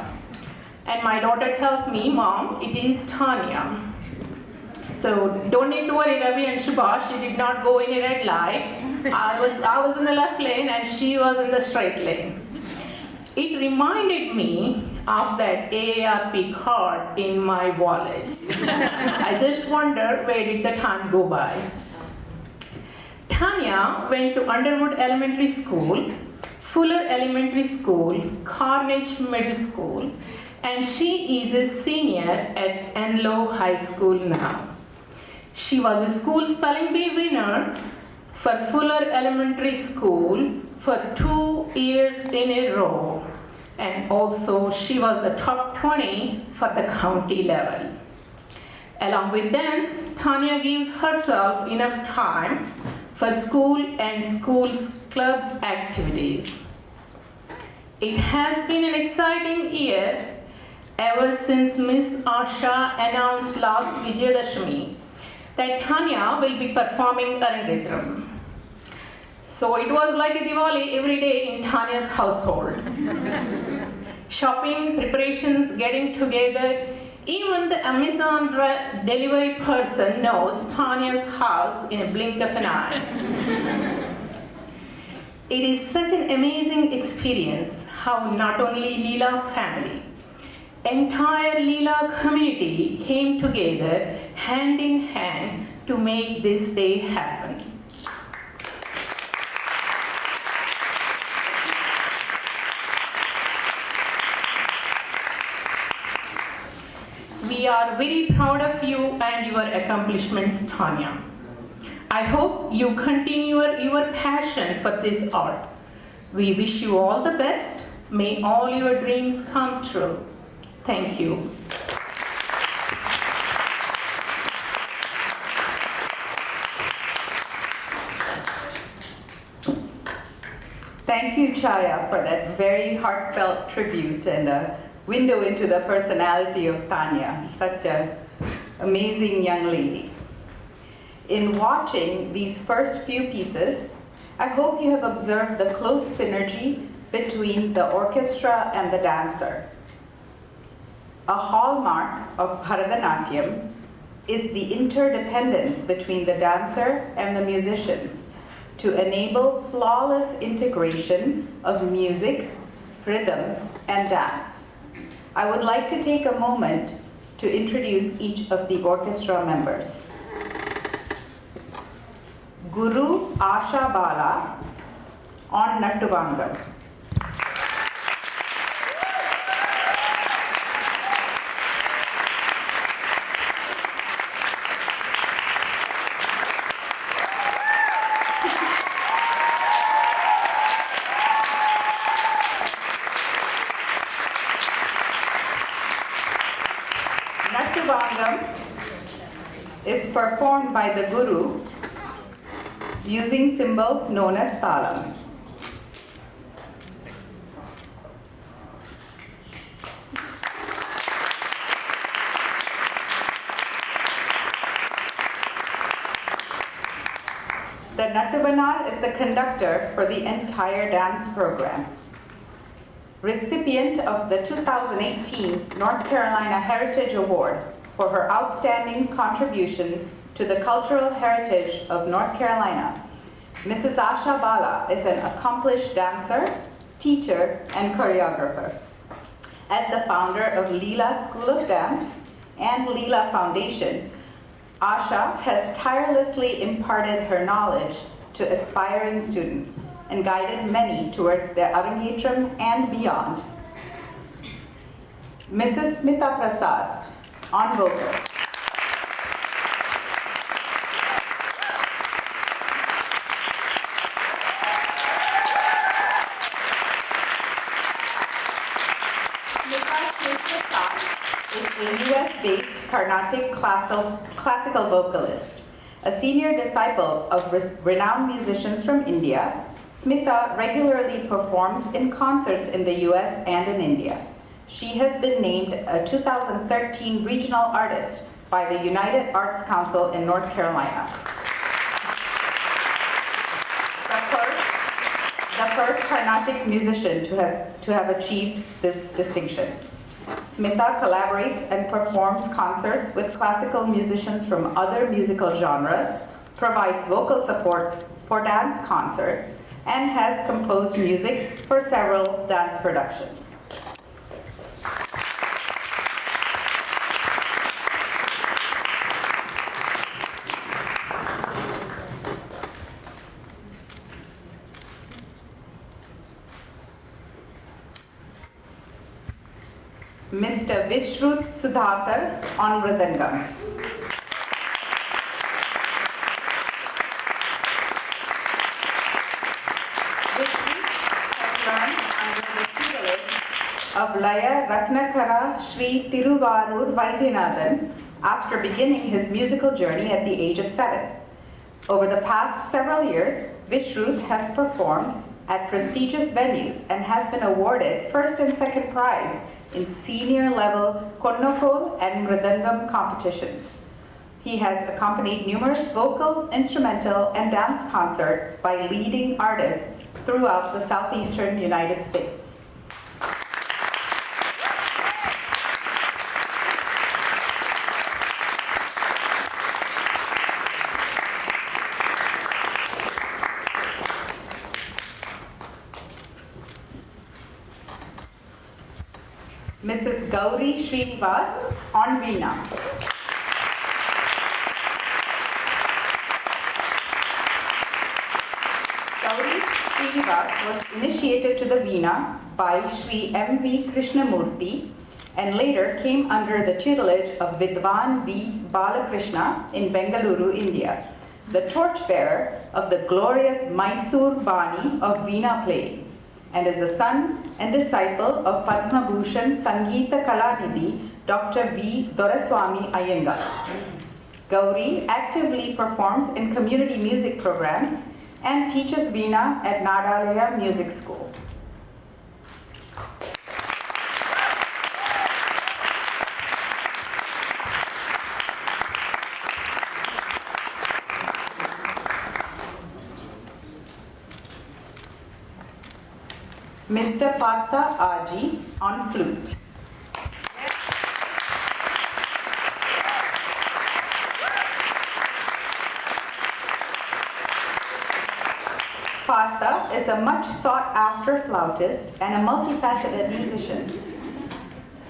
And my daughter tells me, Mom, it is Tanya. So don't need to worry, Ravi and Subhash, she did not go in a red light. I was in the left lane and she was in the straight lane. It reminded me of that AARP card in my wallet. I just wonder where did the time go by. Tanya went to Underwood Elementary School, Fuller Elementary School, Carnage Middle School, and she is a senior at Enloe High School now. She was a school spelling bee winner for Fuller Elementary School for 2 years in a row, and also she was the top 20 for the county level. Along with dance, Tanya gives herself enough time for school and school's club activities. It has been an exciting year ever since Miss Asha announced last Vijayadashami that Tanya will be performing Arangetram. So it was like a Diwali every day in Tanya's household. Shopping, preparations, getting together, even the Amazon delivery person knows Tanya's house in a blink of an eye. It is such an amazing experience how not only Leela family, entire Leela community came together hand in hand to make this day happen. We are very proud of you and your accomplishments, Tanya. I hope you continue your passion for this art. We wish you all the best. May all your dreams come true. Thank you. Thank you, Chaya, for that very heartfelt tribute and a window into the personality of Tanya, such an amazing young lady. In watching these first few pieces, I hope you have observed the close synergy between the orchestra and the dancer. A hallmark of Bharatanatyam is the interdependence between the dancer and the musicians to enable flawless integration of music, rhythm, and dance. I would like to take a moment to introduce each of the orchestra members. Guru Asha Bala on Nattuvangam. Nattuvangam is performed by the Guru using symbols known as talam. The Nattuvanar is the conductor for the entire dance program. Recipient of the 2018 North Carolina Heritage Award for her outstanding contribution to the cultural heritage of North Carolina, Mrs. Asha Bala is an accomplished dancer, teacher, and choreographer. As the founder of Leela School of Dance and Leela Foundation, Asha has tirelessly imparted her knowledge to aspiring students and guided many toward their Arangetram and beyond. Mrs. Smita Prasad on vocals. Is a US-based Carnatic classical vocalist. A senior disciple of renowned musicians from India, Smita regularly performs in concerts in the US and in India. She has been named a 2013 Regional Artist by the United Arts Council in North Carolina. The first Carnatic musician to have achieved this distinction. Smita collaborates and performs concerts with classical musicians from other musical genres, provides vocal supports for dance concerts, and has composed music for several dance productions. Vishruth Sudhakar on Mridangam. Of Laya Ratnakara Sri Tiruvarur Vaidyanathan after beginning his musical journey at the age of 7. Over the past several years, Vishruth has performed at prestigious venues and has been awarded first and second prize in senior level Konnokol and Mridangam competitions. He has accompanied numerous vocal, instrumental, and dance concerts by leading artists throughout the southeastern United States. Mrs. Gauri Srinivas on Veena. Gauri Srinivas was initiated to the Veena by Sri M.V. Krishnamurti and later came under the tutelage of Vidwan V. Balakrishna in Bengaluru, India, the torchbearer of the glorious Mysore Bani of Veena playing, and is the son and disciple of Padma Bhushan Sangeeta Kalanidhi Dr. V. Doraswamy Iyengar. Gauri actively performs in community music programs and teaches Veena at Nadalaya Music School. Mr. Partha Aji on flute. Partha is a much sought after flautist and a multifaceted musician.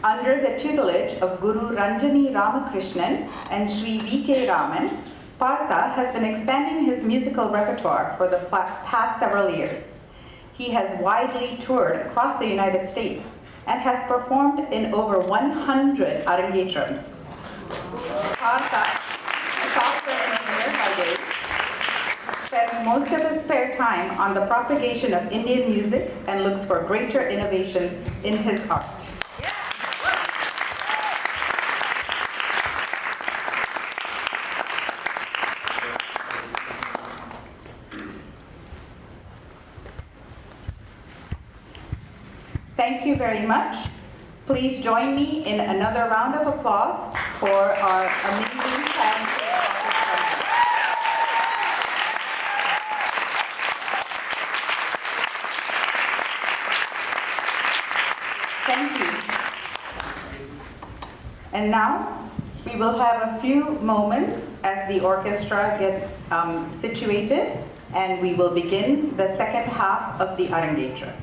Under the tutelage of Guru Ranjani Ramakrishnan and Sri V.K. Raman, Partha has been expanding his musical repertoire for the past several years. He has widely toured across the United States and has performed in over 100 Arangetrams. Partha, a software engineer by day, spends most of his spare time on the propagation of Indian music and looks for greater innovations in his art. Thank you very much. Please join me in another round of applause for our amazing talented artists. Thank you. And now we will have a few moments as the orchestra gets situated, and we will begin the second half of the Arangetram.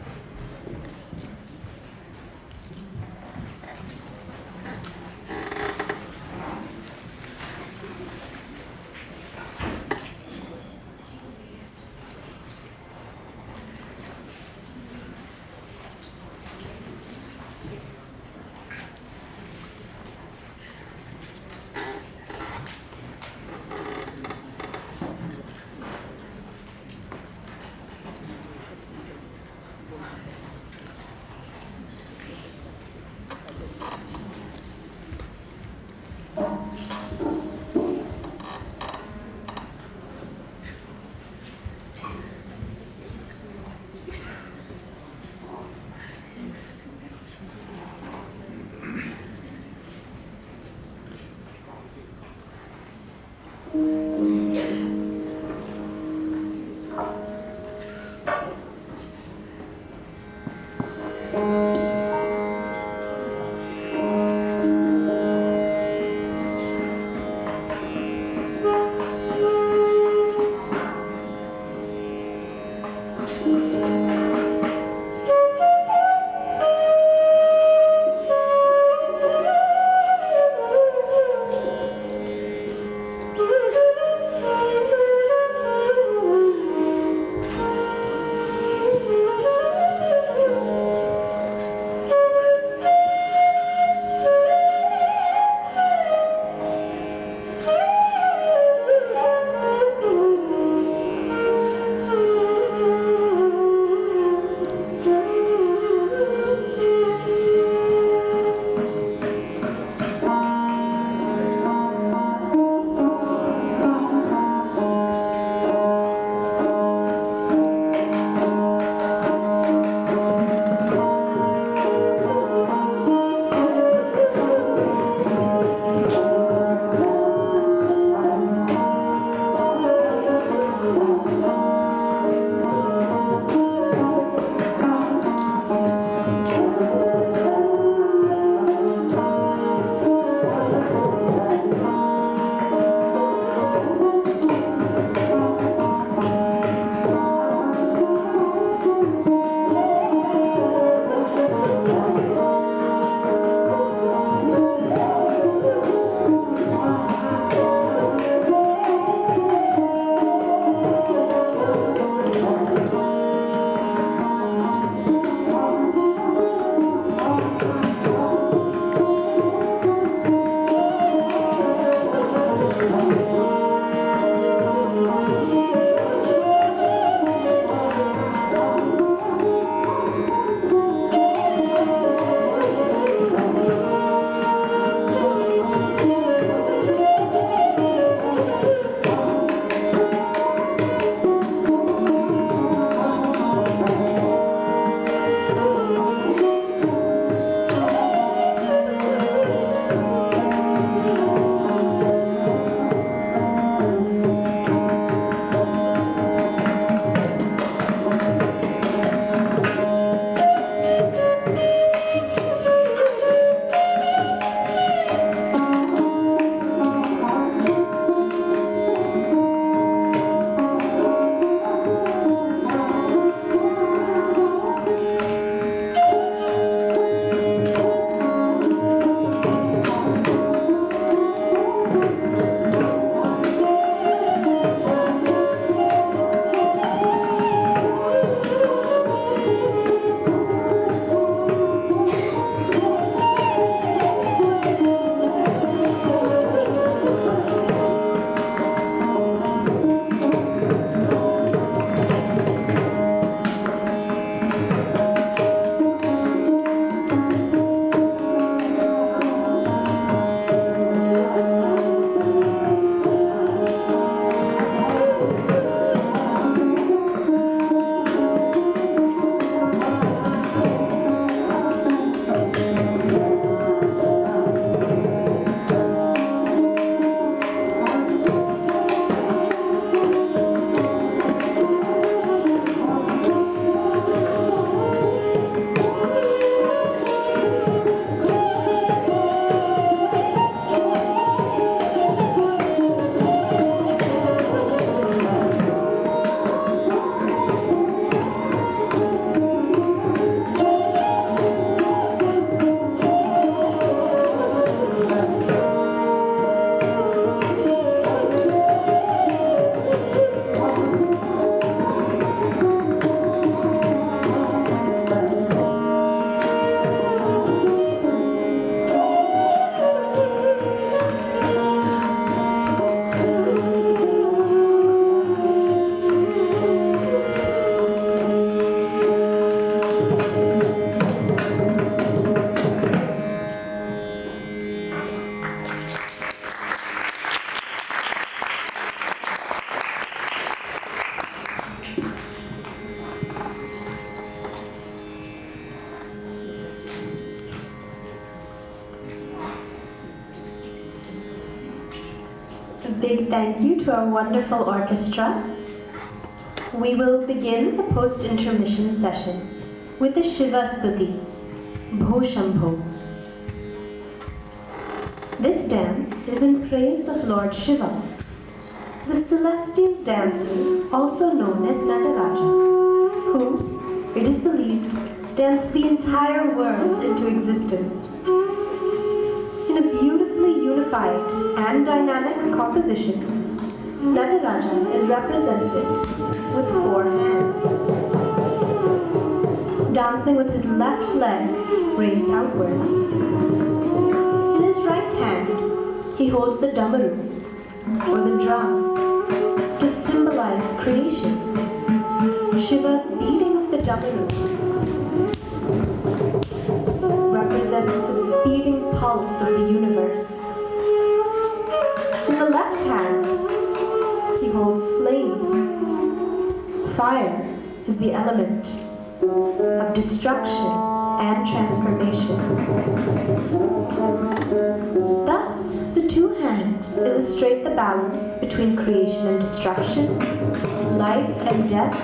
A big thank you to our wonderful orchestra. We will begin the post-intermission session with the Shiva Stuti, Bho Shambho. This dance is in praise of Lord Shiva, the celestial dancer also known as Nataraja, who, it is believed, danced the entire world into existence. In a beautifully unified and dynamic composition, Nataraja is represented with 4 hands. Dancing with his left leg raised outwards. In his right hand, he holds the damaru, or the drum, to symbolize creation. Shiva's beating of the damaru represents the beating pulse of the universe. In the left hand, he holds flames. Fire is the element of destruction and transformation. Thus, the 2 hands illustrate the balance between creation and destruction, life and death,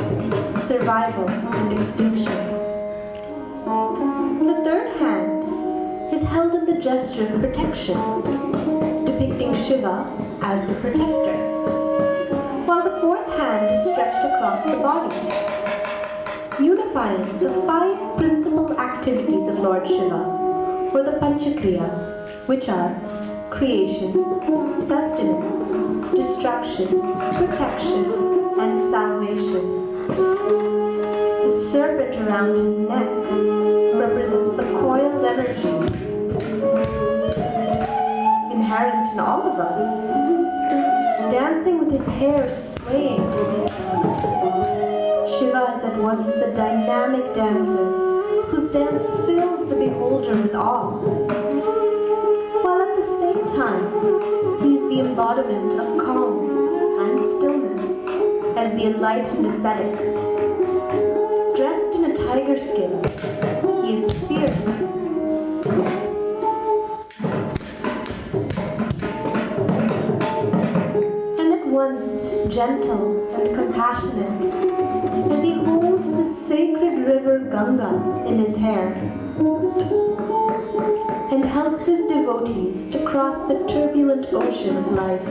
survival and extinction. The 3rd hand is held in the gesture of protection, depicting Shiva as the protector, while the 4th hand is stretched across the body, unifying the 5 principal activities of Lord Shiva, or the Panchakriya, which are creation, sustenance, destruction, protection, and salvation. The serpent around his neck represents the coiled energy inherent in all of us, dancing with his hair swaying. Shiva is at once the dynamic dancer whose dance fills the beholder with awe, while at the same time he is the embodiment of calm and stillness as the enlightened ascetic. Dressed in a tiger skin, he is fierce. And at once gentle and compassionate, as he holds the sacred river Ganga in his hair and helps his devotees to cross the turbulent ocean of life.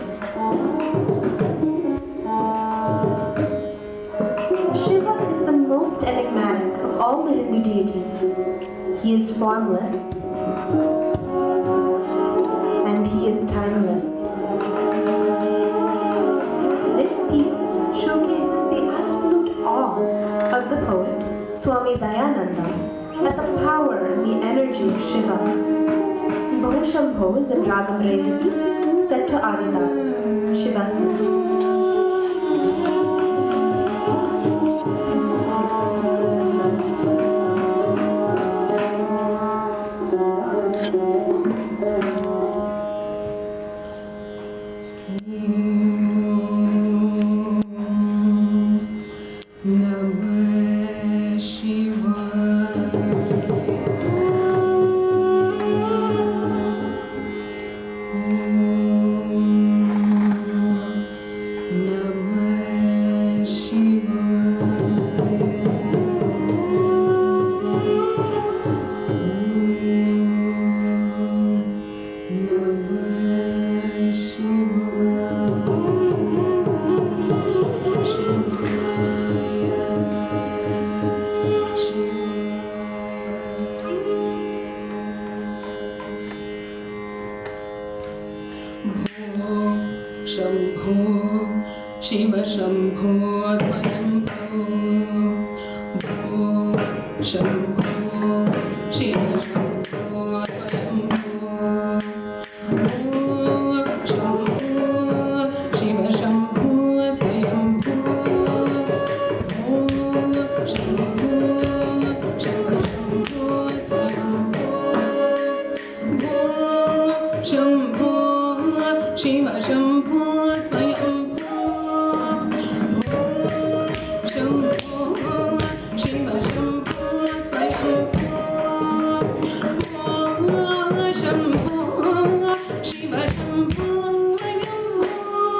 Shiva is the most enigmatic of all the Hindu deities. He is formless and he is timeless. This piece showcases the absolute awe of the poet Swami Dayananda at the power and the energy of Shiva. Bho Shambho is in Ragam Revati, set to Adida, Shiva's name. Shiv Shambho Swayambho भो शम्भो शिव शम्भो स्वयम्भो भो शम्भो शिव शम्भो स्वयम्भो भो शम्भो शिव शम्भो स्वयम्भो भो Shambho Shiva Shambho Swayambho Shambho Shiva Shambho Swayambho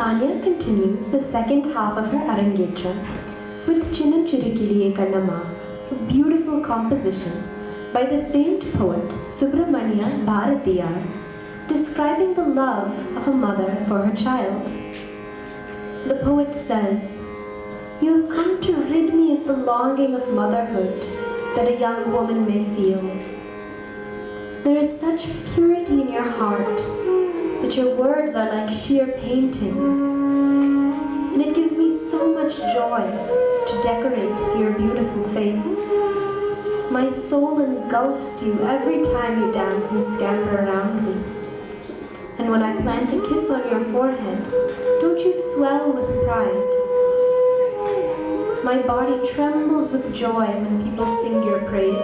Tanya continues the second half of her Arangetram with Chinna Chirukiliye Kannamma, a beautiful composition by the famed poet Subramania Bharatiyar, describing the love of a mother for her child. The poet says, You have come to rid me of the longing of motherhood that a young woman may feel. There is such purity in your heart that your words are like sheer paintings, and it gives me so much joy to decorate your beautiful face. My soul engulfs you every time you dance and scamper around me. And when I plant a kiss on your forehead, don't you swell with pride? My body trembles with joy when people sing your praise.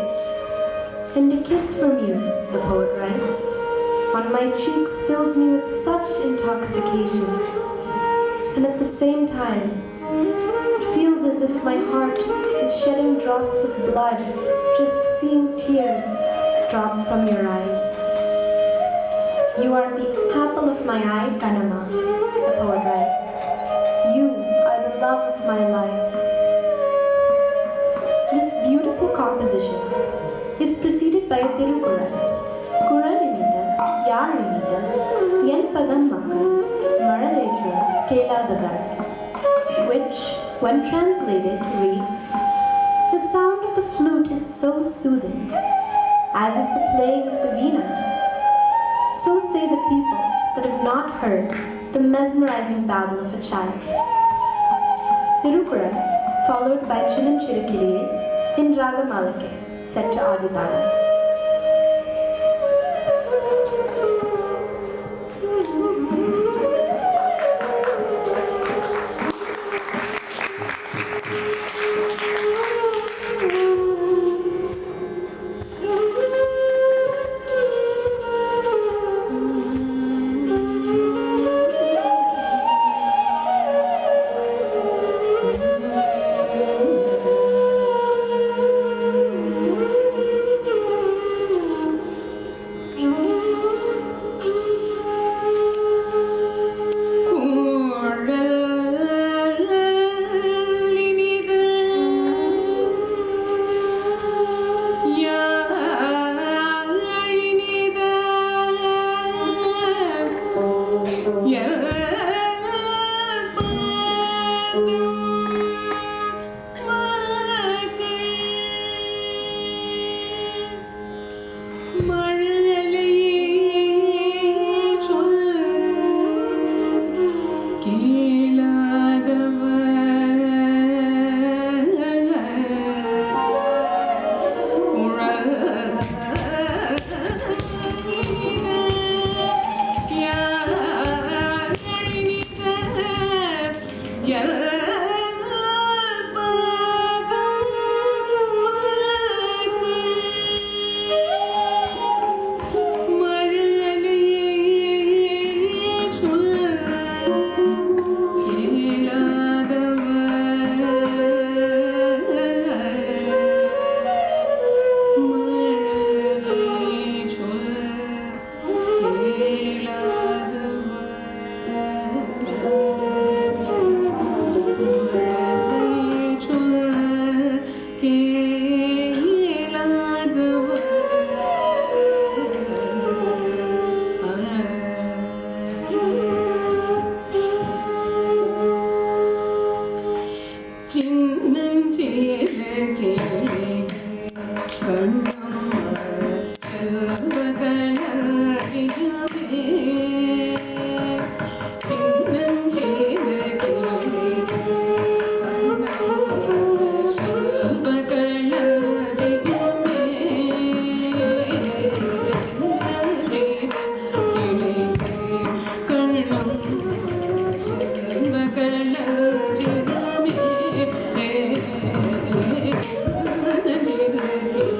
And a kiss from you, the poet writes, on my cheeks fills me with such intoxication. And at the same time, it feels as if my heart is shedding drops of blood just seeing tears drop from your eyes. You are the apple of my eye, Kanama, the poet writes. You are the love of my life. This beautiful composition is preceded by a Tirukural. Kuralinida, Yarinida, Yen Padam Makkal, Maraleja, Keladagar, which, when translated, reads, the sound of the flute is so soothing, as is the playing of the veena. So say the people that have not heard the mesmerizing babble of a child. Tirukural, followed by Chinnam Chirukiliye in Raga Malake, set to Aditana.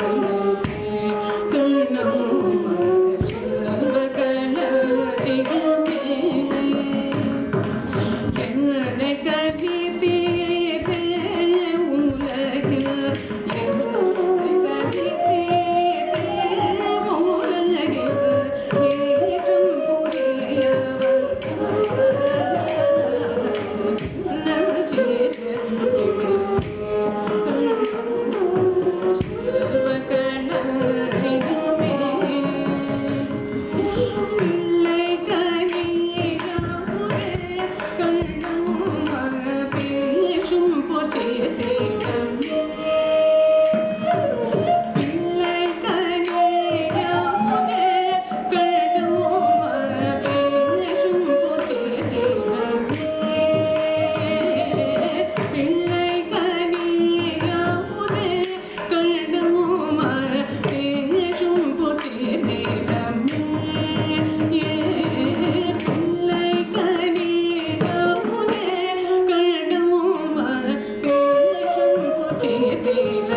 Thank you. Thank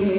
you.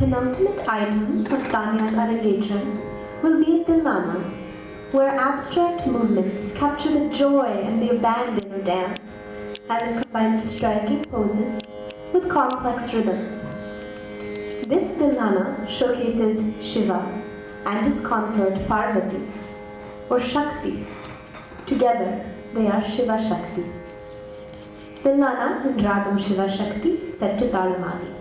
penultimate item of Tanya's Arangetram will be a Tilana, where abstract movements capture the joy and the abandon of dance, as it combines striking poses with complex rhythms. This Tilana showcases Shiva and his consort Parvati, or Shakti. Together, they are Shiva Shakti. Tilana in Ragam Shiva Shakti set to Talamadi.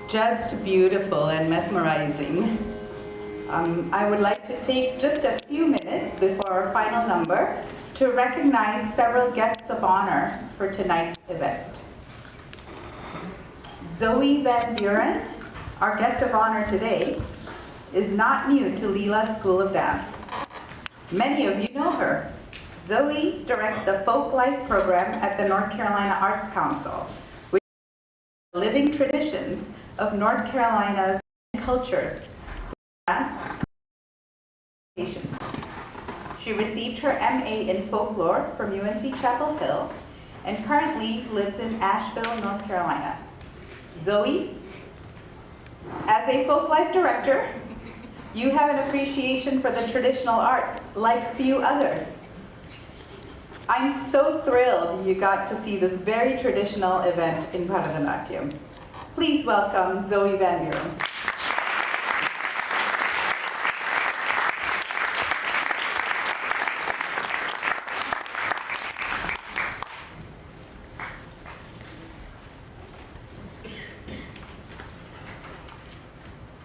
Just beautiful and mesmerizing. I would like to take just a few minutes before our final number to recognize several guests of honor for tonight's event. Zoe Van Buren, our guest of honor today, is not new to Leela School of Dance. Many of you know her. Zoe directs the Folk Life program at the North Carolina Arts Council, which is living traditions of North Carolina's cultures, dance, and education. She received her MA in folklore from UNC Chapel Hill and currently lives in Asheville, North Carolina. Zoe, as a Folk Life director, you have an appreciation for the traditional arts like few others. I'm so thrilled you got to see this very traditional event in Bharatanatyam. Please welcome Zoe Van Buren.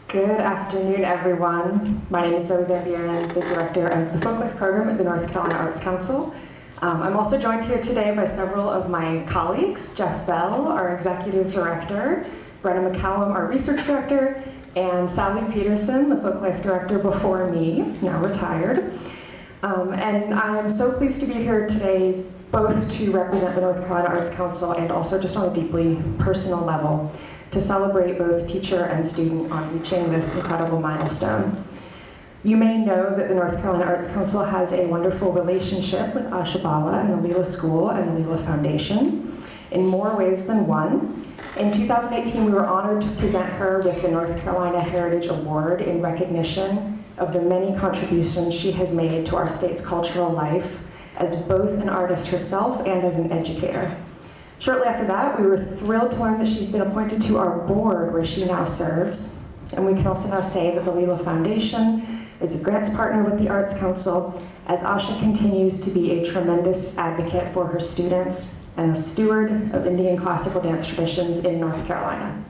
Good afternoon, everyone. My name is Zoe Van Buren, the director of the Folk Life program at the North Carolina Arts Council. I'm also joined here today by several of my colleagues, Jeff Bell, our executive director, Brenna McCallum, our research director, and Sally Peterson, the Folk Life director before me, now retired. And I'm so pleased to be here today, both to represent the North Carolina Arts Council and also just on a deeply personal level, to celebrate both teacher and student on reaching this incredible milestone. You may know that the North Carolina Arts Council has a wonderful relationship with Asha Bala and the Leela School and the Leela Foundation in more ways than one. In 2018, we were honored to present her with the North Carolina Heritage Award in recognition of the many contributions she has made to our state's cultural life as both an artist herself and as an educator. Shortly after that, we were thrilled to learn that she'd been appointed to our board where she now serves. And we can also now say that the Leela Foundation is a grants partner with the Arts Council as Asha continues to be a tremendous advocate for her students and a steward of Indian classical dance traditions in North Carolina.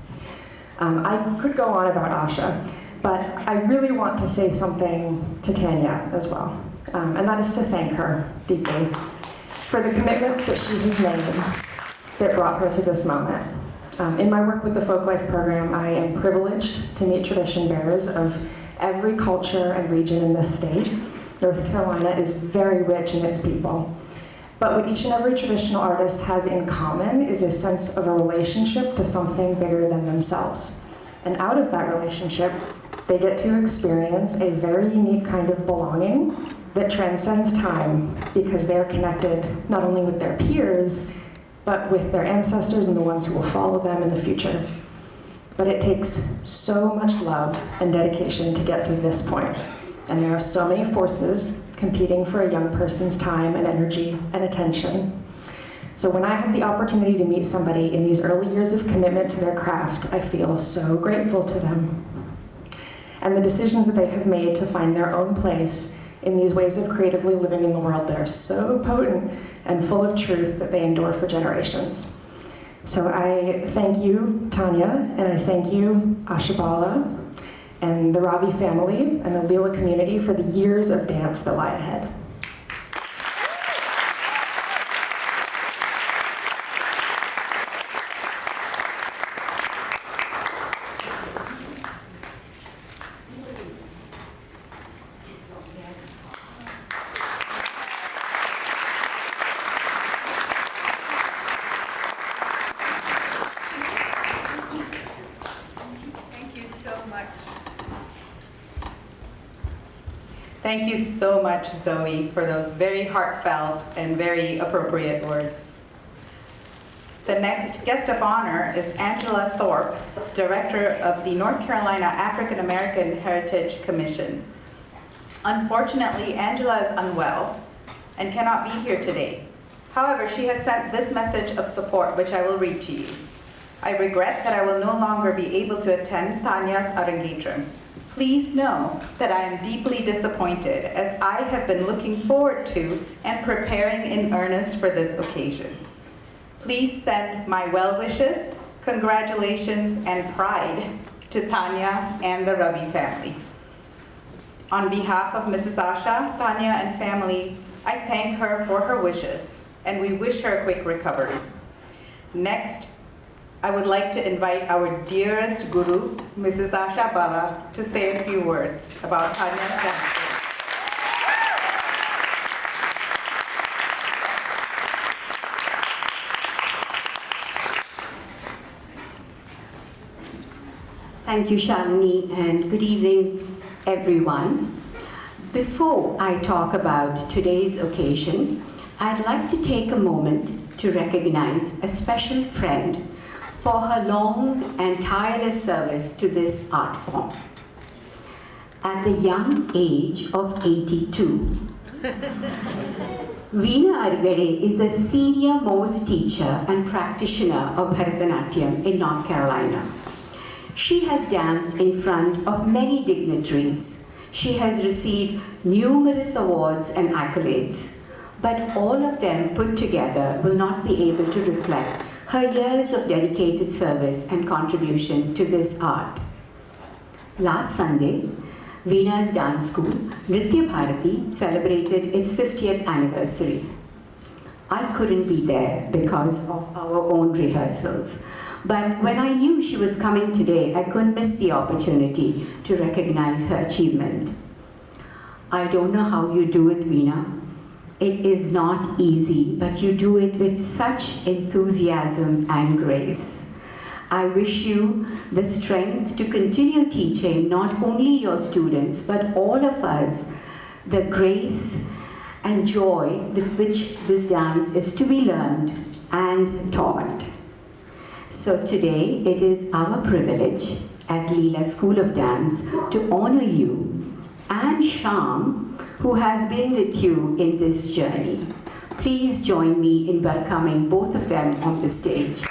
I could go on about Asha, but I really want to say something to Tanya as well. And that is to thank her deeply for the commitments that she has made that brought her to this moment. In my work with the Folk Life program, I am privileged to meet tradition bearers of every culture and region in this state. North Carolina is very rich in its people. But what each and every traditional artist has in common is a sense of a relationship to something bigger than themselves. And out of that relationship, they get to experience a very unique kind of belonging that transcends time because they're connected not only with their peers, but with their ancestors and the ones who will follow them in the future. But it takes so much love and dedication to get to this point. And there are so many forces competing for a young person's time and energy and attention. So when I have the opportunity to meet somebody in these early years of commitment to their craft, I feel so grateful to them. And the decisions that they have made to find their own place in these ways of creatively living in the world that are so potent and full of truth that they endure for generations. So I thank you, Tanya, and I thank you, Asha Bala, and the Ravi family and the Leela community for the years of dance that lie ahead. Thank you so much, Zoe, for those very heartfelt and very appropriate words. The next guest of honor is Angela Thorpe, Director of the North Carolina African American Heritage Commission. Unfortunately, Angela is unwell and cannot be here today. However, she has sent this message of support, which I will read to you. I regret that I will no longer be able to attend Tanya's Arangetram. Please know that I am deeply disappointed as I have been looking forward to and preparing in earnest for this occasion. Please send my well wishes congratulations and pride to Tanya and the Ravi family. On behalf of Mrs. Asha, Tanya, and family, I thank her for her wishes, and we wish her a quick recovery. Next, I would like to invite our dearest guru, Mrs. Asha Bala, to say a few words about Tanya's dance. Thank you, Shalini, and good evening, everyone. Before I talk about today's occasion, I'd like to take a moment to recognize a special friend for her long and tireless service to this art form. At the young age of 82, Veena Argade is the senior most teacher and practitioner of Bharatanatyam in North Carolina. She has danced in front of many dignitaries. She has received numerous awards and accolades, but all of them put together will not be able to reflect her years of dedicated service and contribution to this art. Last Sunday, Veena's dance school, Nritya Bharati, celebrated its 50th anniversary. I couldn't be there because of our own rehearsals. But when I knew she was coming today, I couldn't miss the opportunity to recognize her achievement. I don't know how you do it, Veena. It is not easy, but you do it with such enthusiasm and grace. I wish you the strength to continue teaching not only your students, but all of us, the grace and joy with which this dance is to be learned and taught. So today, it is our privilege at Leela School of Dance to honor you and Shyam, who has been with you in this journey. Please join me in welcoming both of them on the stage.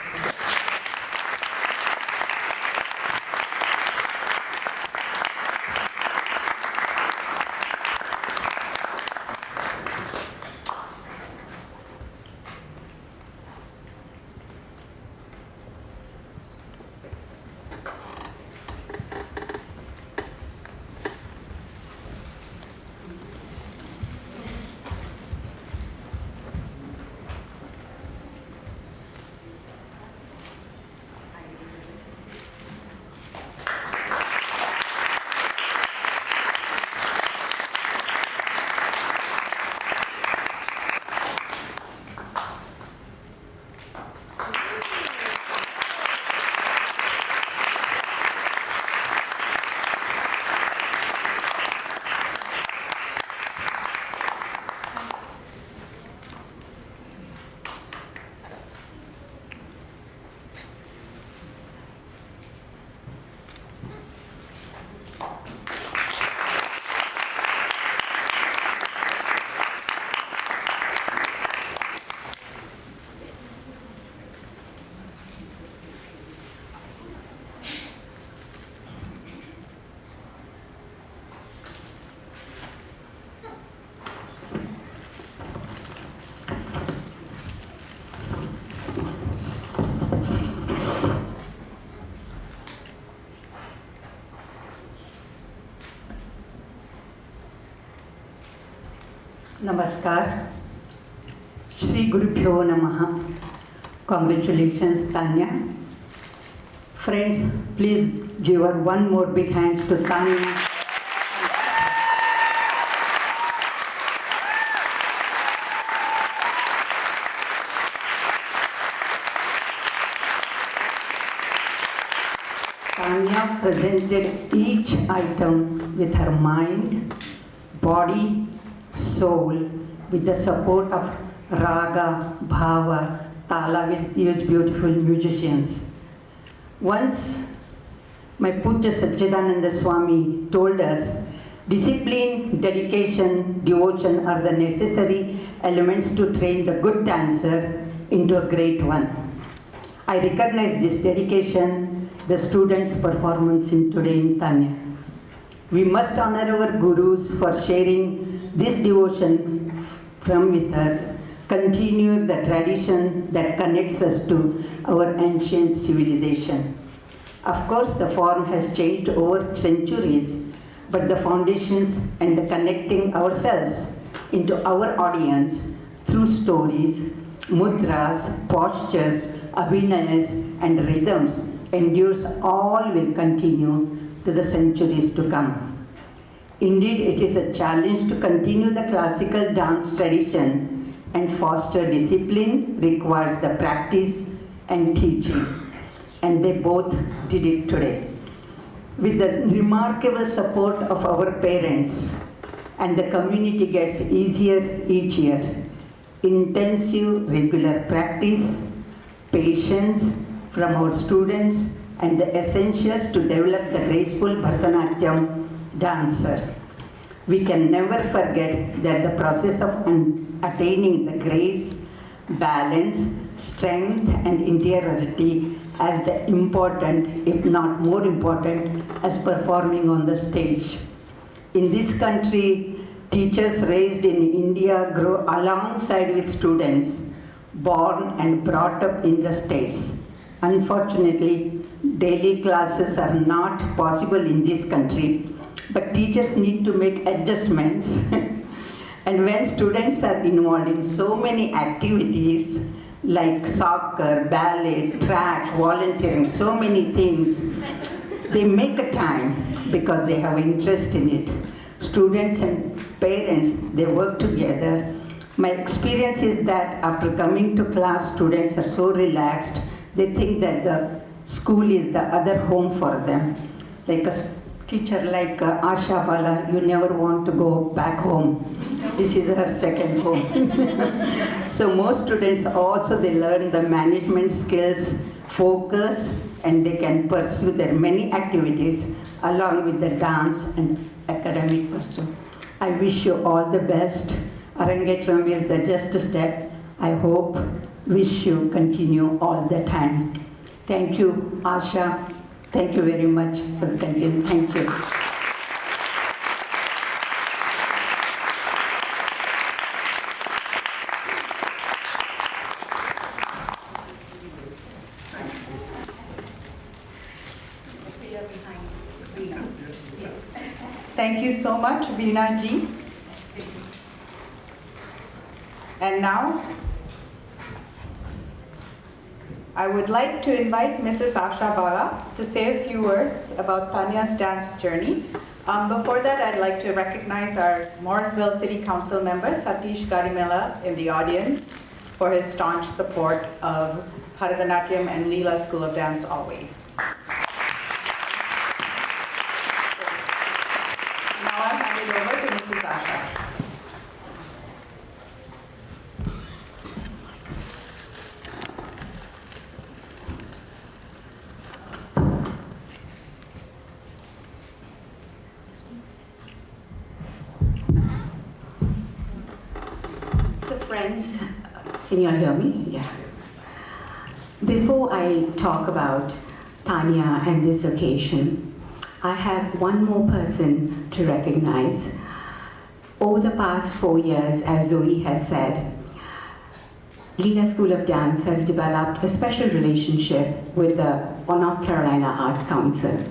Namaskar. Shri Gurubhyo Namaha. Congratulations, Tanya. Friends, please give her one more big hands to Tanya. Tanya presented each item with her mind, body, soul, with the support of Raga, Bhava, Tala with these beautiful musicians. Once my Puja Satchidananda Swami told us, discipline, dedication, devotion are the necessary elements to train the good dancer into a great one. I recognize this dedication, the students' performance in today in Tanya. We must honor our gurus for sharing this devotion from with us. continue the tradition that connects us to our ancient civilization. Of course, the form has changed over centuries, but the foundations and the connecting ourselves into our audience through stories, mudras, postures, abhinayas, and rhythms endures all will continue to the centuries to come. Indeed, it is a challenge to continue the classical dance tradition and foster discipline requires the practice and teaching. And they both did it today. With the remarkable support of our parents, and the community gets easier each year. Intensive regular practice, patience from our students, and the essentials to develop the graceful Bharatanatyam dancer. We can never forget that the process of attaining the grace, balance, strength, and interiority as the important, if not more important, as performing on the stage. In this country, teachers raised in India grow alongside with students born and brought up in the States. Unfortunately, daily classes are not possible in this country, but teachers need to make adjustments. And when students are involved in so many activities like soccer, ballet, track, volunteering, so many things, they make a time because they have interest in it. Students and parents, they work together. My experience is that after coming to class, students are so relaxed, they think that the school is the other home for them. Like a teacher like Asha Bala, you never want to go back home. This is her second home. So most students also, they learn the management skills, focus, and they can pursue their many activities along with the dance and academic pursuit. I wish you all the best. Arangetram is the just step. I hope, wish you continue all the time. Thank you, Asha. Thank you very much for the continued. Thank you. Thank you so much, Veena ji. And now, I would like to invite Mrs. Asha Bala to say a few words about Tanya's dance journey. Before that, I'd like to recognize our Morrisville City Council member, Satish Garimella, in the audience for his staunch support of Bharatanatyam and Leela School of Dance always. Now I hand it over to Mrs. Asha. So friends, can you all hear me? Yeah. Before I talk about Tanya and this occasion, I have one more person to recognize. Over the past 4 years, as Zoe has said, Leela School of Dance has developed a special relationship with the North Carolina Arts Council.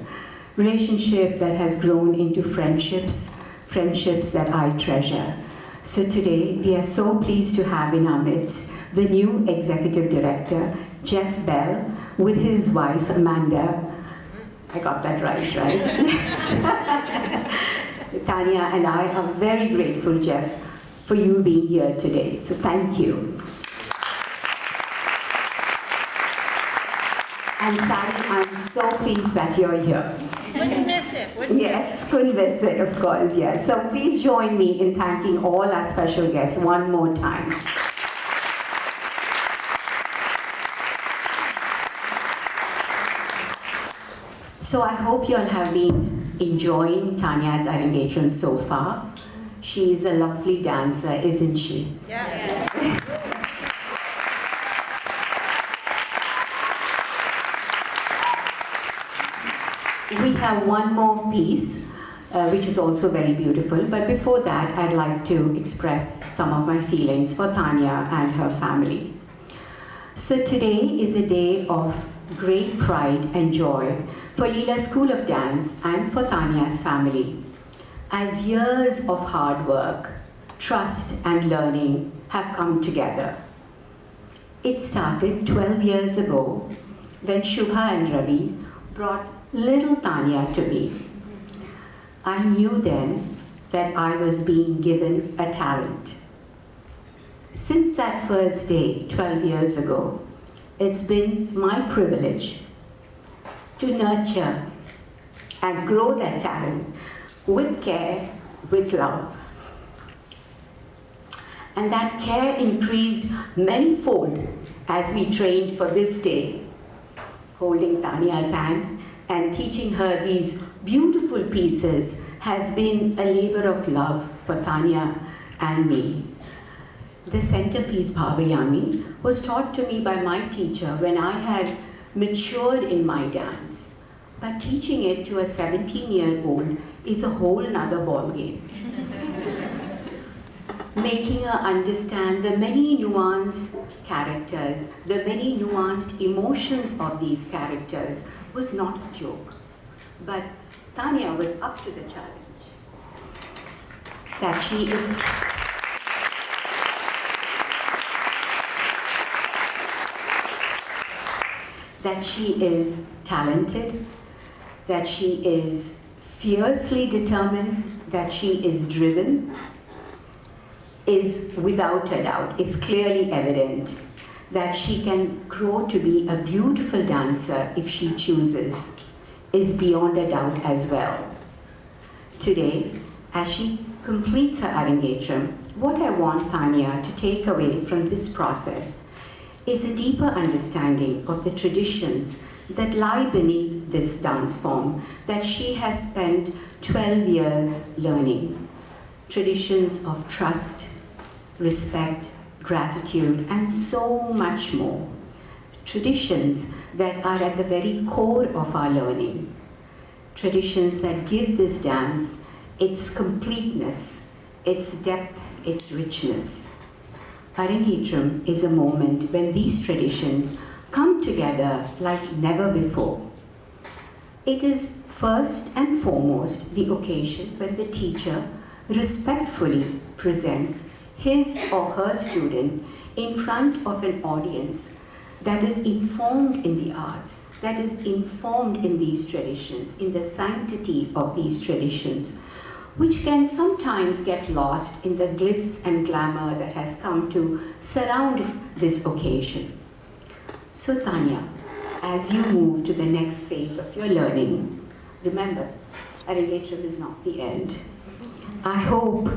Relationship that has grown into friendships that I treasure. So today, we are so pleased to have in our midst the new Executive Director, Jeff Bell, with his wife, Amanda. I got that right? Tanya and I are very grateful, Jeff, for you being here today. So thank you. And Sally, I'm so pleased that you're here. Wouldn't miss it. Yes, couldn't miss it, of course, yes. So please join me in thanking all our special guests one more time. So I hope you all have been enjoying Tanya's Arangetram so far. She is a lovely dancer, isn't she? Yes. We have one more piece which is also very beautiful. But before that, I'd like to express some of my feelings for Tanya and her family. So today is a day of great pride and joy for Leela School of Dance and for Tanya's family, as years of hard work, trust and learning have come together. It started 12 years ago when Shubha and Ravi brought little Tanya to me. I knew then that I was being given a talent. Since that first day, 12 years ago, it's been my privilege to nurture and grow that talent with care, with love. And that care increased manyfold as we trained for this day, holding Tanya's hand and teaching her these beautiful pieces has been a labor of love for Tanya and me. The centerpiece Bhavayami was taught to me by my teacher when I had matured in my dance. But teaching it to a 17-year-old is a whole nother ballgame. Making her understand the many nuanced characters, the many nuanced emotions of these characters was not a joke. But Tanya was up to the challenge. That she is talented, that she is fiercely determined, that she is driven, is without a doubt, is clearly evident, that she can grow to be a beautiful dancer if she chooses, is beyond a doubt as well. Today, as she completes her Arangetram, what I want Tanya to take away from this process is a deeper understanding of the traditions that lie beneath this dance form that she has spent 12 years learning. Traditions of trust, respect, gratitude, and so much more. Traditions that are at the very core of our learning. Traditions that give this dance its completeness, its depth, its richness. Arangetram is a moment when these traditions come together like never before. It is first and foremost the occasion when the teacher respectfully presents his or her student in front of an audience that is informed in the arts, that is informed in these traditions, in the sanctity of these traditions, which can sometimes get lost in the glitz and glamour that has come to surround this occasion. So Tanya, as you move to the next phase of your learning, remember, Arangetram is not the end. I hope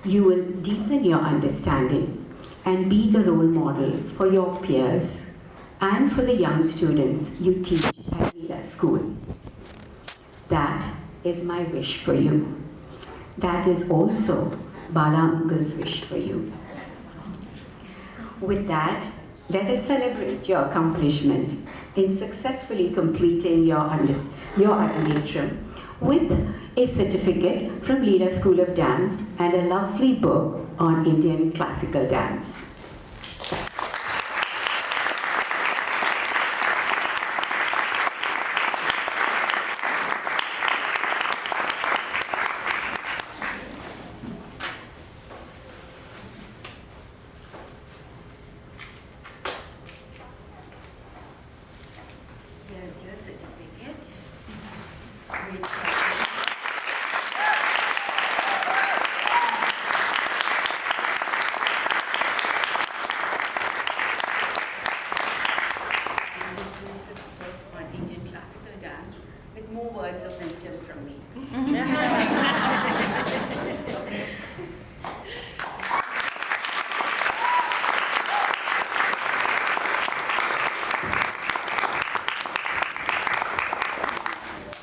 you will deepen your understanding and be the role model for your peers and for the young students you teach at Leela School. That is my wish for you. That is also Bala Uncle's wish for you. With that, let us celebrate your accomplishment in successfully completing your Arangetram with a certificate from Leela School of Dance and a lovely book on Indian classical dance. Here's your certificate. Indian classical dance with more words of wisdom from me.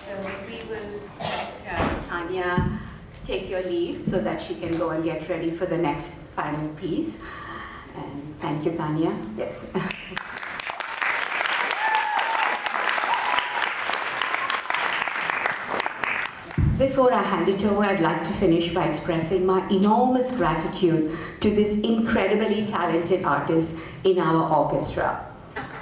So we will let Tanya take your leave so that she can go and get ready for the next final piece. And thank you, Tanya. Yes. Before I hand it over, I'd like to finish by expressing my enormous gratitude to this incredibly talented artist in our orchestra.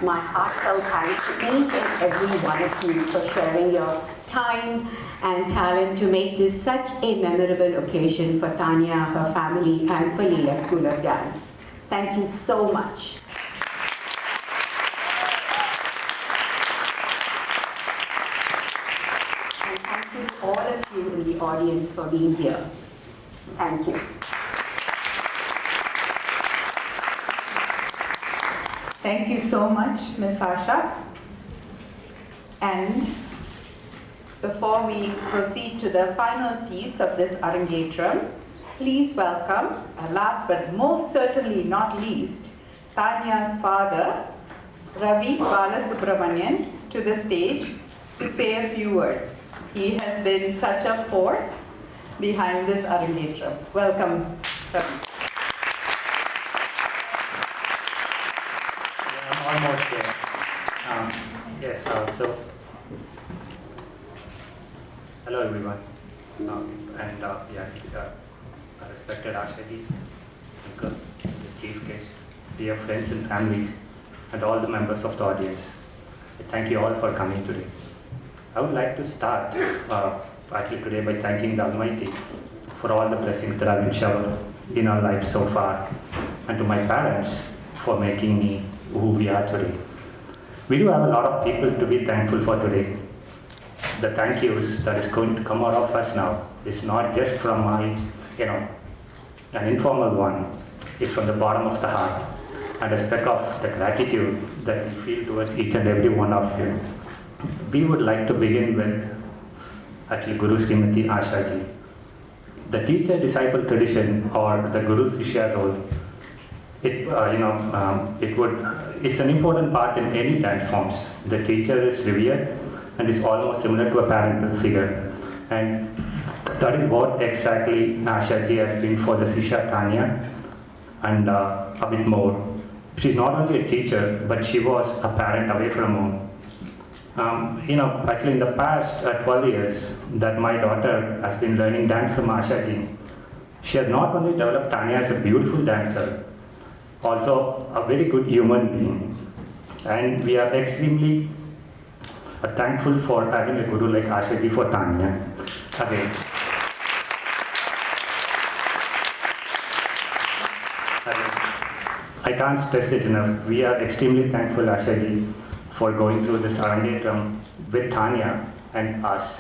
My heartfelt thanks to each and every one of you for sharing your time and talent to make this such a memorable occasion for Tanya, her family, and for Leela School of Dance. Thank you so much. And thank you to all of you in the audience for being here. Thank you. Thank you so much, Ms. Asha. And before we proceed to the final piece of this Arangetram, please welcome, last but most certainly not least, Tanya's father, Ravi Balasubramanian, to the stage to say a few words. He has been such a force behind this Arangetram. Welcome, Ravi. I'm almost there. Yes, so hello everyone. Respected Ashaji, Uncle, the Chief Guest, dear friends and families, and all the members of the audience. Thank you all for coming today. I would like to start actually today by thanking the Almighty for all the blessings that have been showered in our lives so far, and to my parents for making me who we are today. We do have a lot of people to be thankful for today. The thank yous that is going to come out of us now is not just from my, an informal one. It's from the bottom of the heart, and a speck of the gratitude that we feel towards each and every one of you. We would like to begin with actually Guru Srimati Ashaji. The teacher-disciple tradition, or the Guru-Shishya role, it's an important part in any dance forms. The teacher is revered and is almost similar to a parental figure. And that is what exactly Ashaji has been for the Shishya Tanya, and a bit more. She's not only a teacher, but she was a parent away from home. Actually in the past 12 years that my daughter has been learning dance from Ashaji, she has not only developed Tanya as a beautiful dancer, also a very good human being. And we are extremely thankful for having a guru like Ashaji for Tanya. Again. I can't stress it enough. We are extremely thankful, Ashaji, for going through this Arangetram with Tanya and us.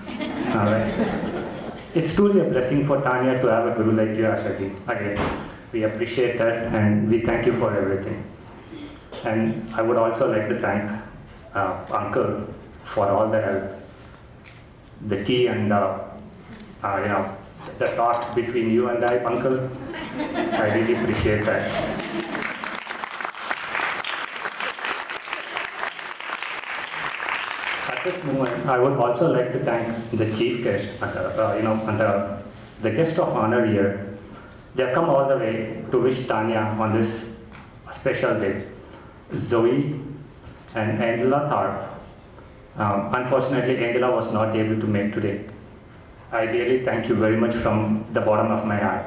Alright. It's truly a blessing for Tanya to have a guru like you, Ashaji. Again, we appreciate that and we thank you for everything. And I would also like to thank Uncle for all the help. The tea and the talks between you and I, Uncle, I really appreciate that. At this moment, I would also like to thank the chief guest, the guest of honor here. They have come all the way to wish Tanya on this special day. Zoe and Angela Tharp. Unfortunately, Angela was not able to make today. I really thank you very much from the bottom of my heart.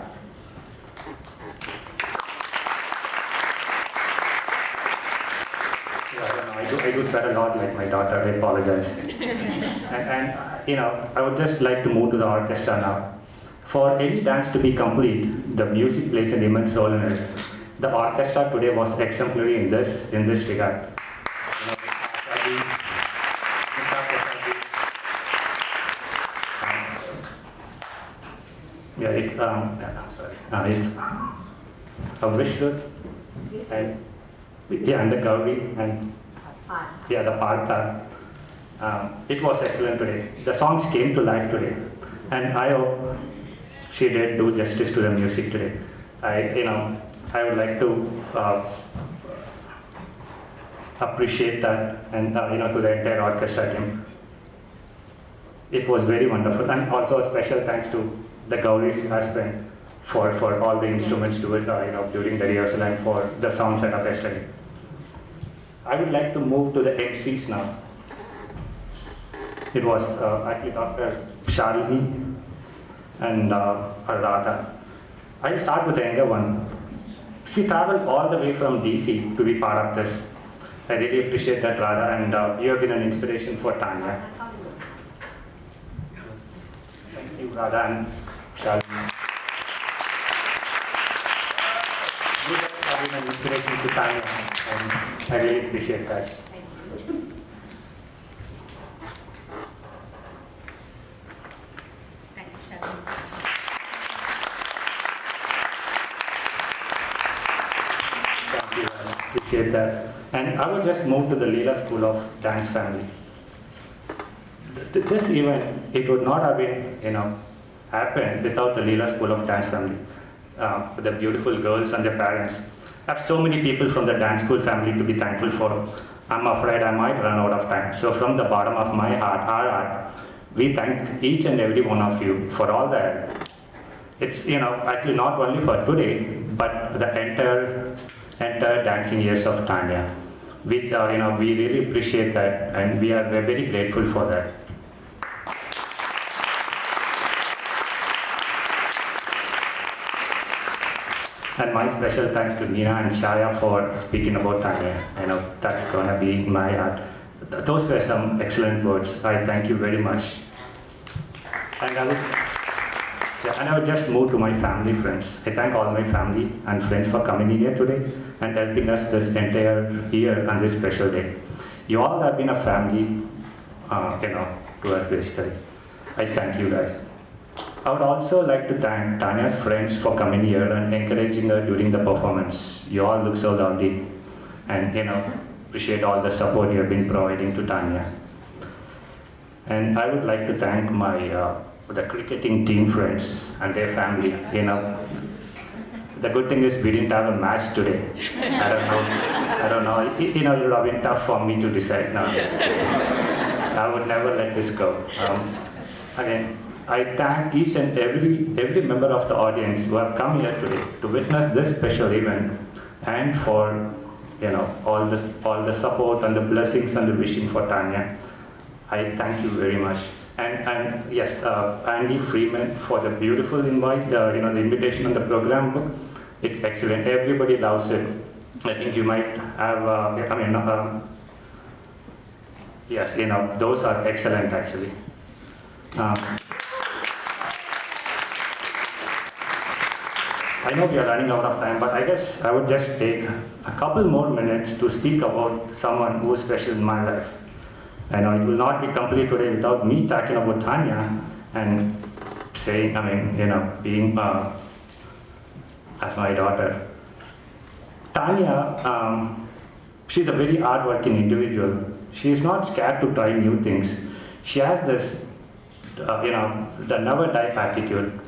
I do swear a lot like my daughter, I apologize. and I would just like to move to the orchestra now. For any dance to be complete, the music plays an immense role in it. The orchestra today was exemplary in this regard. It's a Vishnu and the Gauri and the Partha. It was excellent today. The songs came to life today, and I hope she did do justice to the music today. I would like to appreciate that, and to the entire orchestra team. It was very wonderful, and also a special thanks to the Gauri's husband for all the instruments to it, during the rehearsal and for the sound setup yesterday. I would like to move to the MCs now. It was actually Dr. Shalini and Radha. I'll start with the younger one. She traveled all the way from DC to be part of this. I really appreciate that, Radha, and you have been an inspiration for Tanya. Thank you, Radha and Shalini. You guys have been an inspiration to Tanya, and I really appreciate that. Thank you, Shalini. Thank you, I appreciate that. And I would just move to the Leela School of Dance family. This event, it would not have been, happened without the Leela School of Dance family. The beautiful girls and their parents. I have so many people from the dance school family to be thankful for. I'm afraid I might run out of time. So from the bottom of my heart, our heart, we thank each and every one of you for all that. It's, actually not only for today, but the entire dancing years of Tanya. We really appreciate that, and we're very grateful for that. And my special thanks to Nina and Shaya for speaking about Tanya. I know that's gonna be my heart. Those were some excellent words. I thank you very much. And I would just move to my family friends. I thank all my family and friends for coming in here today and helping us this entire year on this special day. You all have been a family, to us basically. I thank you guys. I would also like to thank Tanya's friends for coming here and encouraging her during the performance. You all look so lovely and, appreciate all the support you have been providing to Tanya. And I would like to thank the cricketing team friends and their family. The good thing is we didn't have a match today. I don't know. It would have been tough for me to decide now. I would never let this go. Again, I thank each and every member of the audience who have come here today to witness this special event and for all the support and the blessings and the wishing for Tanya. I thank you very much. And yes, Andy Freeman for the beautiful invite, the invitation on the program book. It's excellent. Everybody loves it. I think you might have, yes, those are excellent actually. I know we are running out of time, but I guess I would just take a couple more minutes to speak about someone who is special in my life. I know it will not be complete today without me talking about Tanya and saying, being as my daughter. Tanya, she's a very hard-working individual. She is not scared to try new things. She has this, the never-die attitude.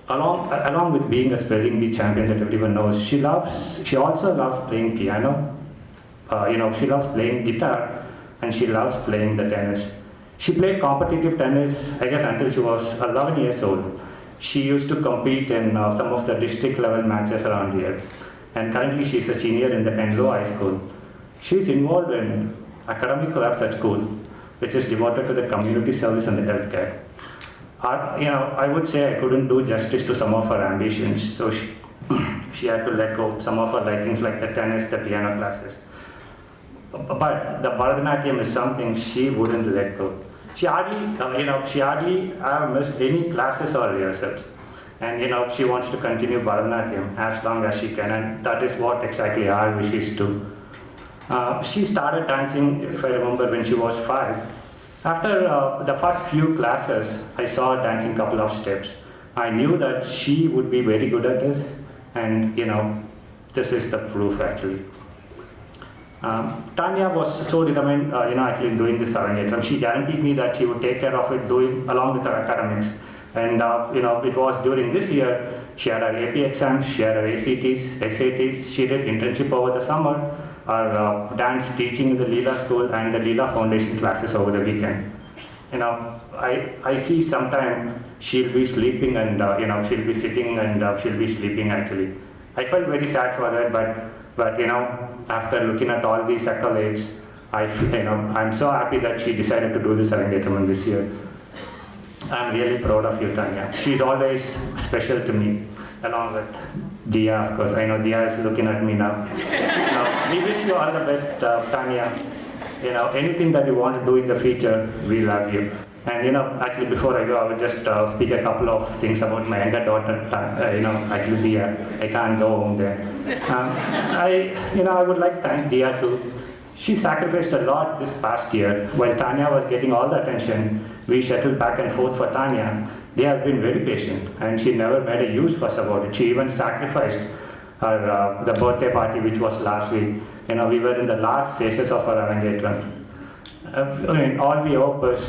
Along with being a spelling bee champion that everyone knows, she also loves playing piano. She loves playing guitar, and she loves playing the tennis. She played competitive tennis, I guess, until she was 11 years old. She used to compete in some of the district level matches around here. And currently she's a senior in the Enloe High School. She's involved in academic clubs at school, which is devoted to the community service and the healthcare. I would say I couldn't do justice to some of her ambitions, so she had to let go of some of her likings like the tennis, the piano classes. But the Bharatanatyam is something she wouldn't let go. She hardly missed any classes or rehearsals. And she wants to continue Bharatanatyam as long as she can, and that is what exactly our wish is too. She started dancing, if I remember, when she was 5. After the first few classes, I saw her dancing a couple of steps. I knew that she would be very good at this, and this is the proof actually. Tanya was so determined, actually in doing this Arangetram. She guaranteed me that she would take care of it along with her academics. And it was during this year, she had her AP exams, she had her ACTs, SATs, she did internship over the summer, her dance teaching in the Leela School and the Leela Foundation classes over the weekend. I see sometime she'll be sleeping and she'll be sitting and she'll be sleeping actually. I felt very sad for that, but after looking at all these accolades, I'm so happy that she decided to do this Arangetram this year. I'm really proud of you, Tanya. She's always special to me, along with Dia, of course. I know Dia is looking at me now. We wish you all the best, Tanya. Anything that you want to do in the future, we love you. And actually, before I go, I will just speak a couple of things about my younger daughter. Actually, Dia. I can't go home there. I would like to thank Dia too. She sacrificed a lot this past year. While Tanya was getting all the attention, we shuttled back and forth for Tanya. Dia has been very patient, and she never made a huge fuss about it. She even sacrificed her the birthday party, which was last week. We were in the last phases of her Arangetram. All we hope is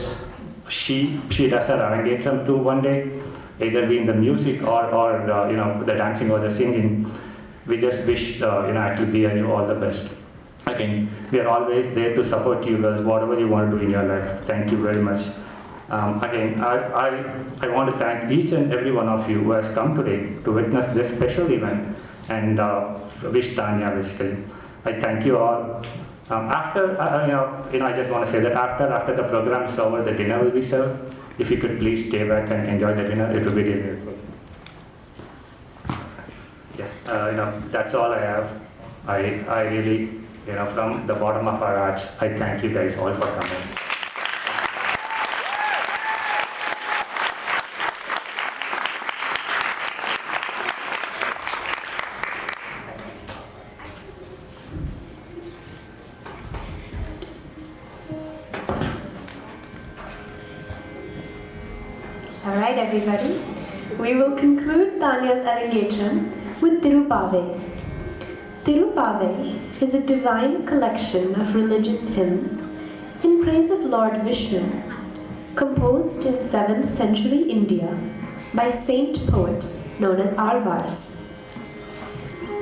she does her Arangetram too one day, either be in the music or the dancing or the singing. We just wish actually Dia you all the best. Again, we are always there to support you girls, whatever you want to do in your life. Thank you very much. Again, I want to thank each and every one of you who has come today to witness this special event and wish Tanya basically. I thank you all. After, I just want to say that after the program is over, the dinner will be served. If you could please stay back and enjoy the dinner, it will be really helpful. Yes, that's all I have. I really, from the bottom of our hearts, I thank you guys all for coming. All right, everybody. We will conclude Tanya's Arangetram with Tirupave. Tirupave is a divine collection of religious hymns in praise of Lord Vishnu, composed in 7th century India by saint poets known as Alvars.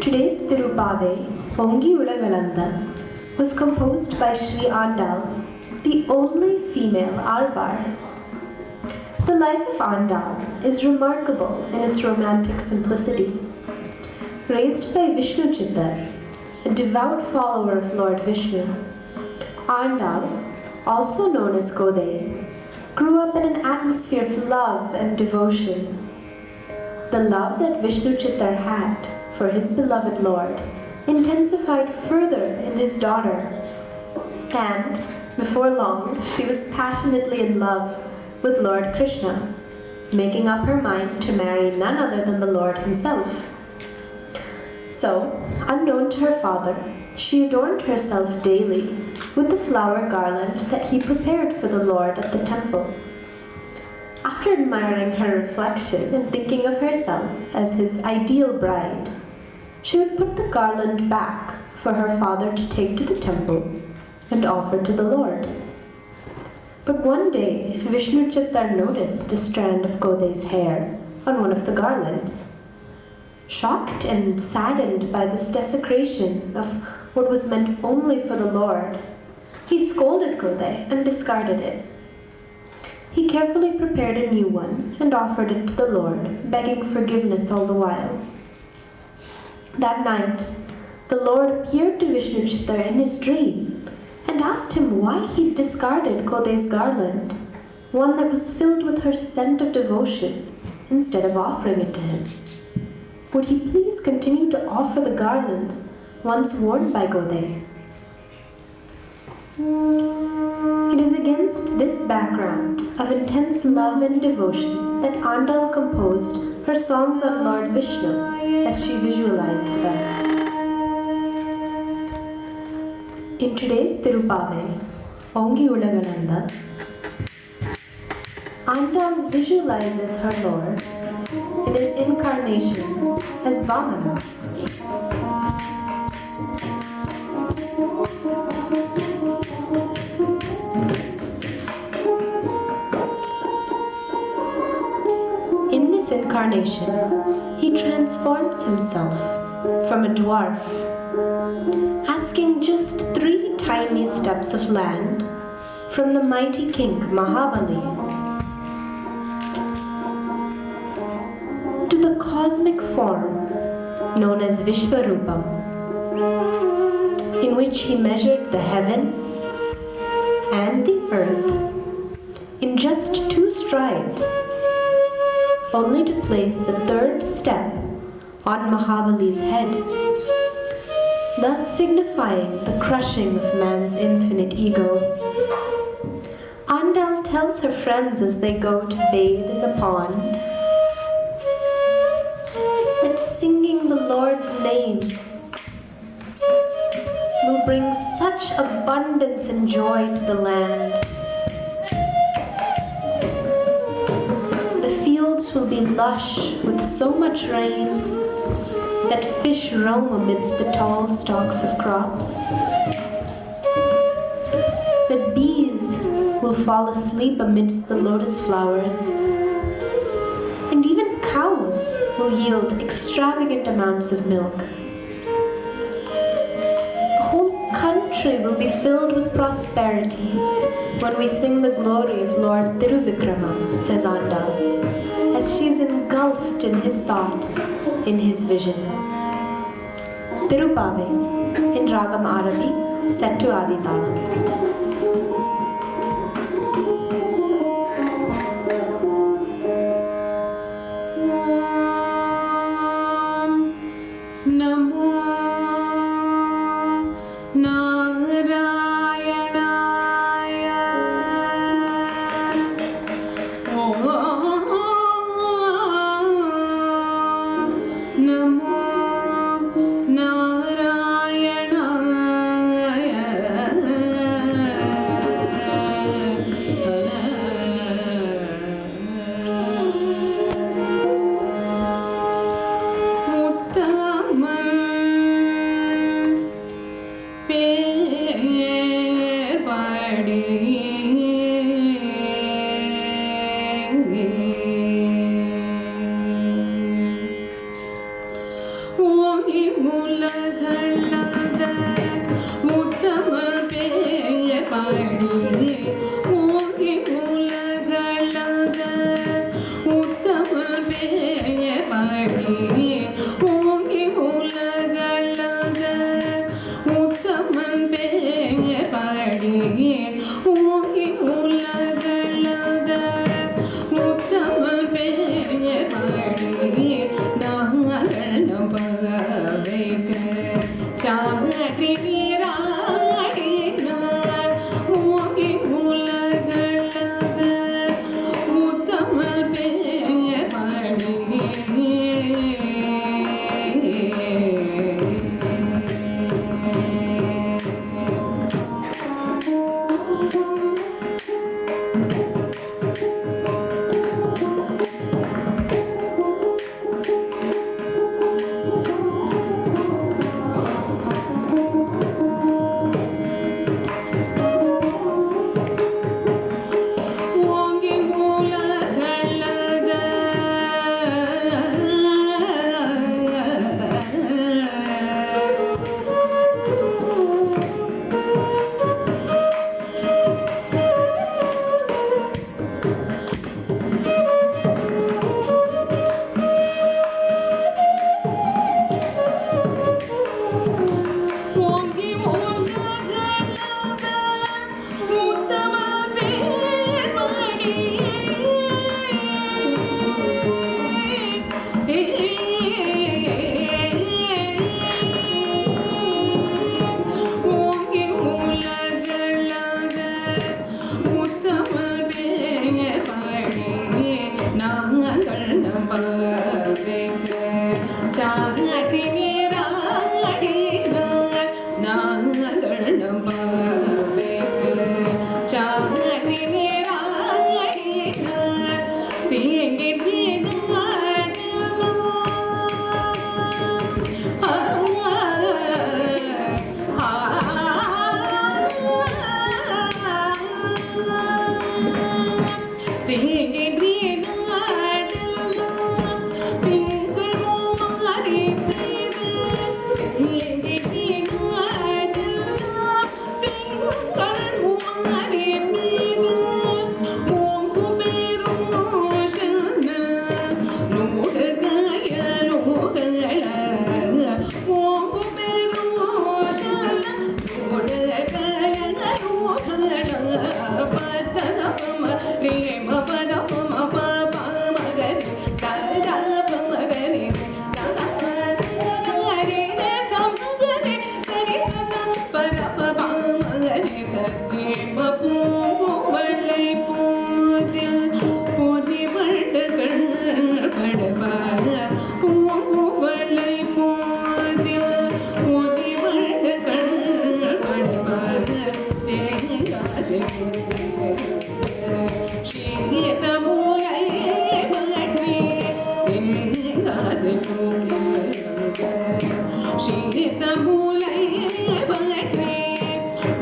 Today's Tirupave, Ongi Ulagalanda, was composed by Sri Andal, the only female Alvar. The life of Andal is remarkable in its romantic simplicity. Raised by Vishnu Chittar, a devout follower of Lord Vishnu, Andal, also known as Godey, grew up in an atmosphere of love and devotion. The love that Vishnu Chittar had for his beloved Lord intensified further in his daughter, and before long she was passionately in love with Lord Krishna, making up her mind to marry none other than the Lord himself. So, unknown to her father, she adorned herself daily with the flower garland that he prepared for the Lord at the temple. After admiring her reflection and thinking of herself as his ideal bride, she would put the garland back for her father to take to the temple and offer to the Lord. But one day, Vishnu Chittar noticed a strand of Godey's hair on one of the garlands. Shocked and saddened by this desecration of what was meant only for the Lord, he scolded Godey and discarded it. He carefully prepared a new one and offered it to the Lord, begging forgiveness all the while. That night, the Lord appeared to Vishnu Chittar in his dream and asked him why he discarded Godey's garland, one that was filled with her scent of devotion, instead of offering it to him. Would he please continue to offer the garlands once worn by Godey? It is against this background of intense love and devotion that Andal composed her songs on Lord Vishnu as she visualized them. In today's Tirupave, Ongi Ulagananda, Andal visualizes her Lord in his incarnation as Vamana. In this incarnation, he transforms himself from a dwarf, asking just 3 tiny steps of land from the mighty king Mahabali to the cosmic form known as Vishvarupam, in which he measured the heaven and the earth in just 2 strides, only to place the 3rd step on Mahabali's head, thus signifying the crushing of man's infinite ego. Andal tells her friends as they go to bathe in the pond that singing the Lord's name will bring such abundance and joy to the land. The fields will be lush with so much rain that fish roam amidst the tall stalks of crops, that bees will fall asleep amidst the lotus flowers, and even cows will yield extravagant amounts of milk. The whole country will be filled with prosperity when we sing the glory of Lord Tiruvikrama, says Andal, as she is engulfed in his thoughts, in his vision. Tirupave in Ragam Arabi, set to Aditalam.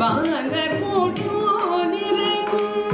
வாங்கர் போட்டோ நிறைக்கும்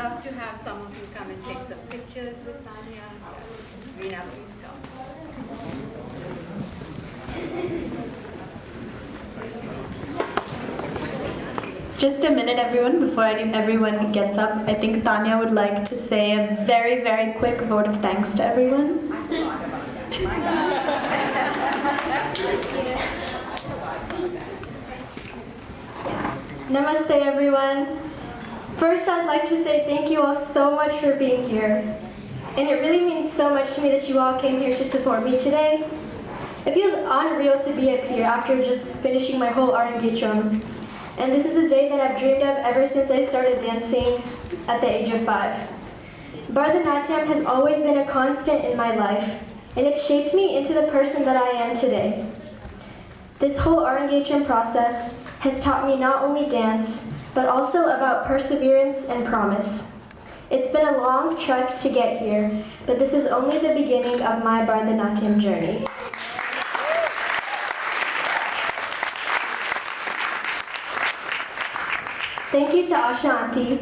love to have some of you come and take some pictures with Tanya. Veena, please come. Just a minute, everyone, before everyone gets up. I think Tanya would like to say a very, very quick vote of thanks to everyone. Namaste, everyone. First, I'd like to say thank you all so much for being here. And it really means so much to me that you all came here to support me today. It feels unreal to be up here after just finishing my whole Arangetram. And this is a day that I've dreamed of ever since I started dancing at the age of 5. Bharatanatyam has always been a constant in my life, and it shaped me into the person that I am today. This whole Arangetram process has taught me not only dance, but also about perseverance and promise. It's been a long trek to get here, but this is only the beginning of my Bharatanatyam journey. Thank you to Asha Auntie,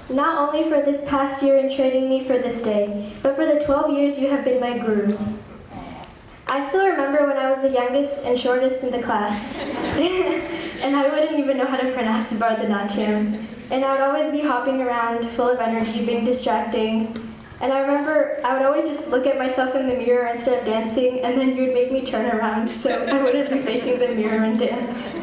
not only for this past year in training me for this day, but for the 12 years you have been my guru. I still remember when I was the youngest and shortest in the class, and I wouldn't even know how to pronounce Bharatanatyam, and I would always be hopping around full of energy, being distracting. And I remember I would always just look at myself in the mirror instead of dancing, and then you would make me turn around so I wouldn't be facing the mirror and dance.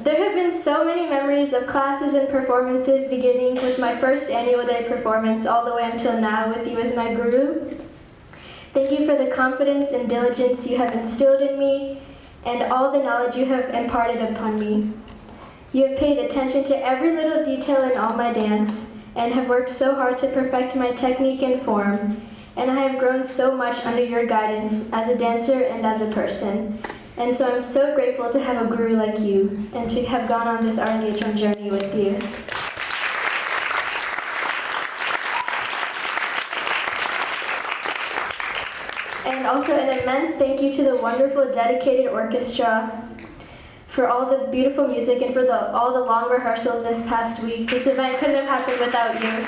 There have been so many memories of classes and performances, beginning with my first annual day performance all the way until now with you as my guru. Thank you for the confidence and diligence you have instilled in me and all the knowledge you have imparted upon me. You have paid attention to every little detail in all my dance and have worked so hard to perfect my technique and form, and I have grown so much under your guidance as a dancer and as a person. And so I'm so grateful to have a guru like you and to have gone on this Arangetram journey with you. And also an immense thank you to the wonderful dedicated orchestra for all the beautiful music and for all the long rehearsals this past week. This event couldn't have happened without you.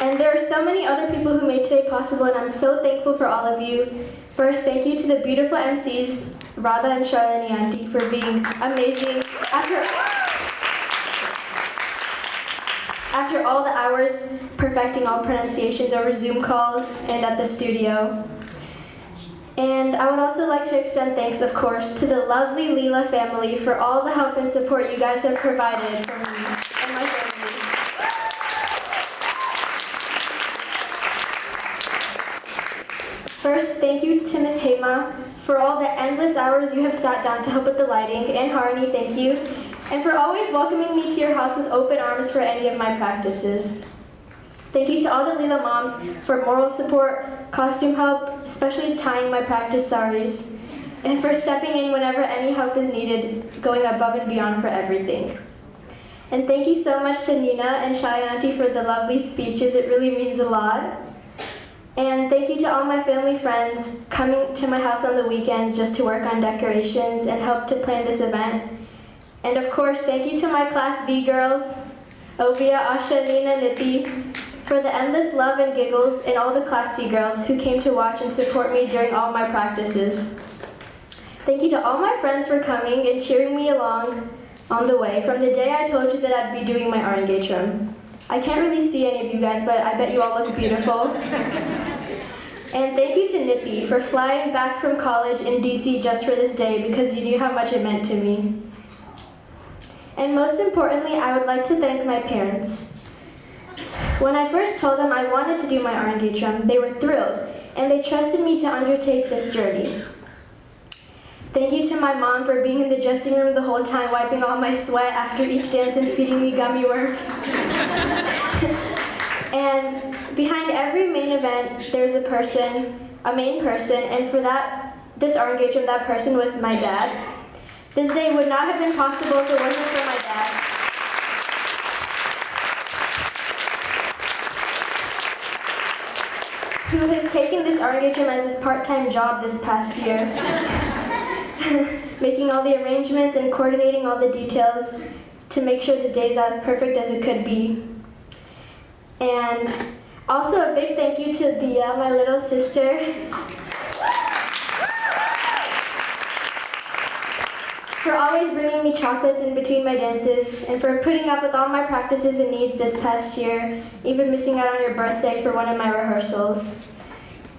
And there are so many other people who made today possible, and I'm so thankful for all of you. First, thank you to the beautiful MCs, Radha and Charlene Auntie, for being amazing. After all the hours perfecting all pronunciations over Zoom calls and at the studio. And I would also like to extend thanks, of course, to the lovely Leela family for all the help and support you guys have provided for me and my family. First, thank you to Ms. Hema for all the endless hours you have sat down to help with the lighting, and Harani, thank you, and for always welcoming me to your house with open arms for any of my practices. Thank you to all the Leela moms for moral support, costume help, especially tying my practice saris, and for stepping in whenever any help is needed, going above and beyond for everything. And thank you so much to Nina and Shai Auntie for the lovely speeches. It really means a lot. And thank you to all my family friends coming to my house on the weekends just to work on decorations and help to plan this event. And of course, thank you to my Class B girls, Ovia, Asha, Nina, Niti, for the endless love and giggles, and all the Class C girls who came to watch and support me during all my practices. Thank you to all my friends for coming and cheering me along on the way from the day I told you that I'd be doing my Arangetram. I can't really see any of you guys, but I bet you all look beautiful. And thank you to Nippy for flying back from college in DC just for this day because you knew how much it meant to me. And most importantly, I would like to thank my parents. When I first told them I wanted to do my Arangetram, they were thrilled, and they trusted me to undertake this journey. Thank you to my mom for being in the dressing room the whole time, wiping all my sweat after each dance and feeding me gummy worms. And behind every main event, there's a main person, and for this Arangetram, that person was my dad. This day would not have been possible if it wasn't for my dad. Who has taken this Arangetram as his part-time job this past year. making all the arrangements and coordinating all the details to make sure this day is as perfect as it could be. And also a big thank you to Dia, my little sister. For always bringing me chocolates in between my dances, and for putting up with all my practices and needs this past year, even missing out on your birthday for one of my rehearsals.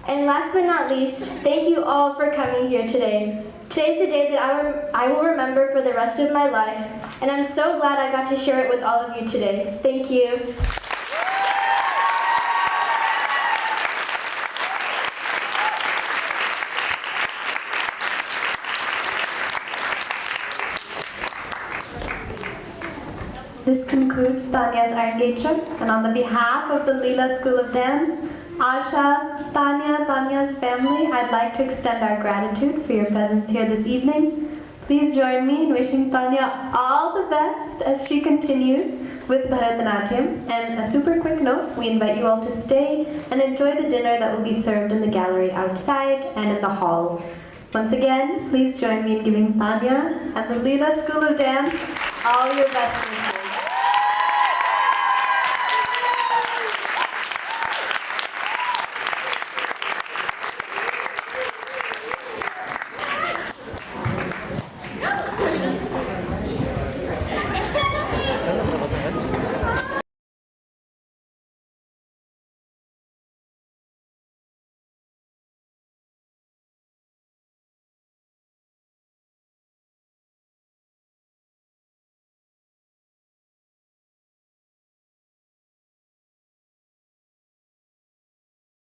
And last but not least, thank you all for coming here today. Today's a day that I will remember for the rest of my life, and I'm so glad I got to share it with all of you today. Thank you. This concludes Tanya's Arangetram, and on the behalf of the Leela School of Dance, Asha, Tanya's family, I'd like to extend our gratitude for your presence here this evening. Please join me in wishing Tanya all the best as she continues with Bharatanatyam. And a super quick note, we invite you all to stay and enjoy the dinner that will be served in the gallery outside and in the hall. Once again, please join me in giving Tanya and the Leela School of Dance all your best wishes.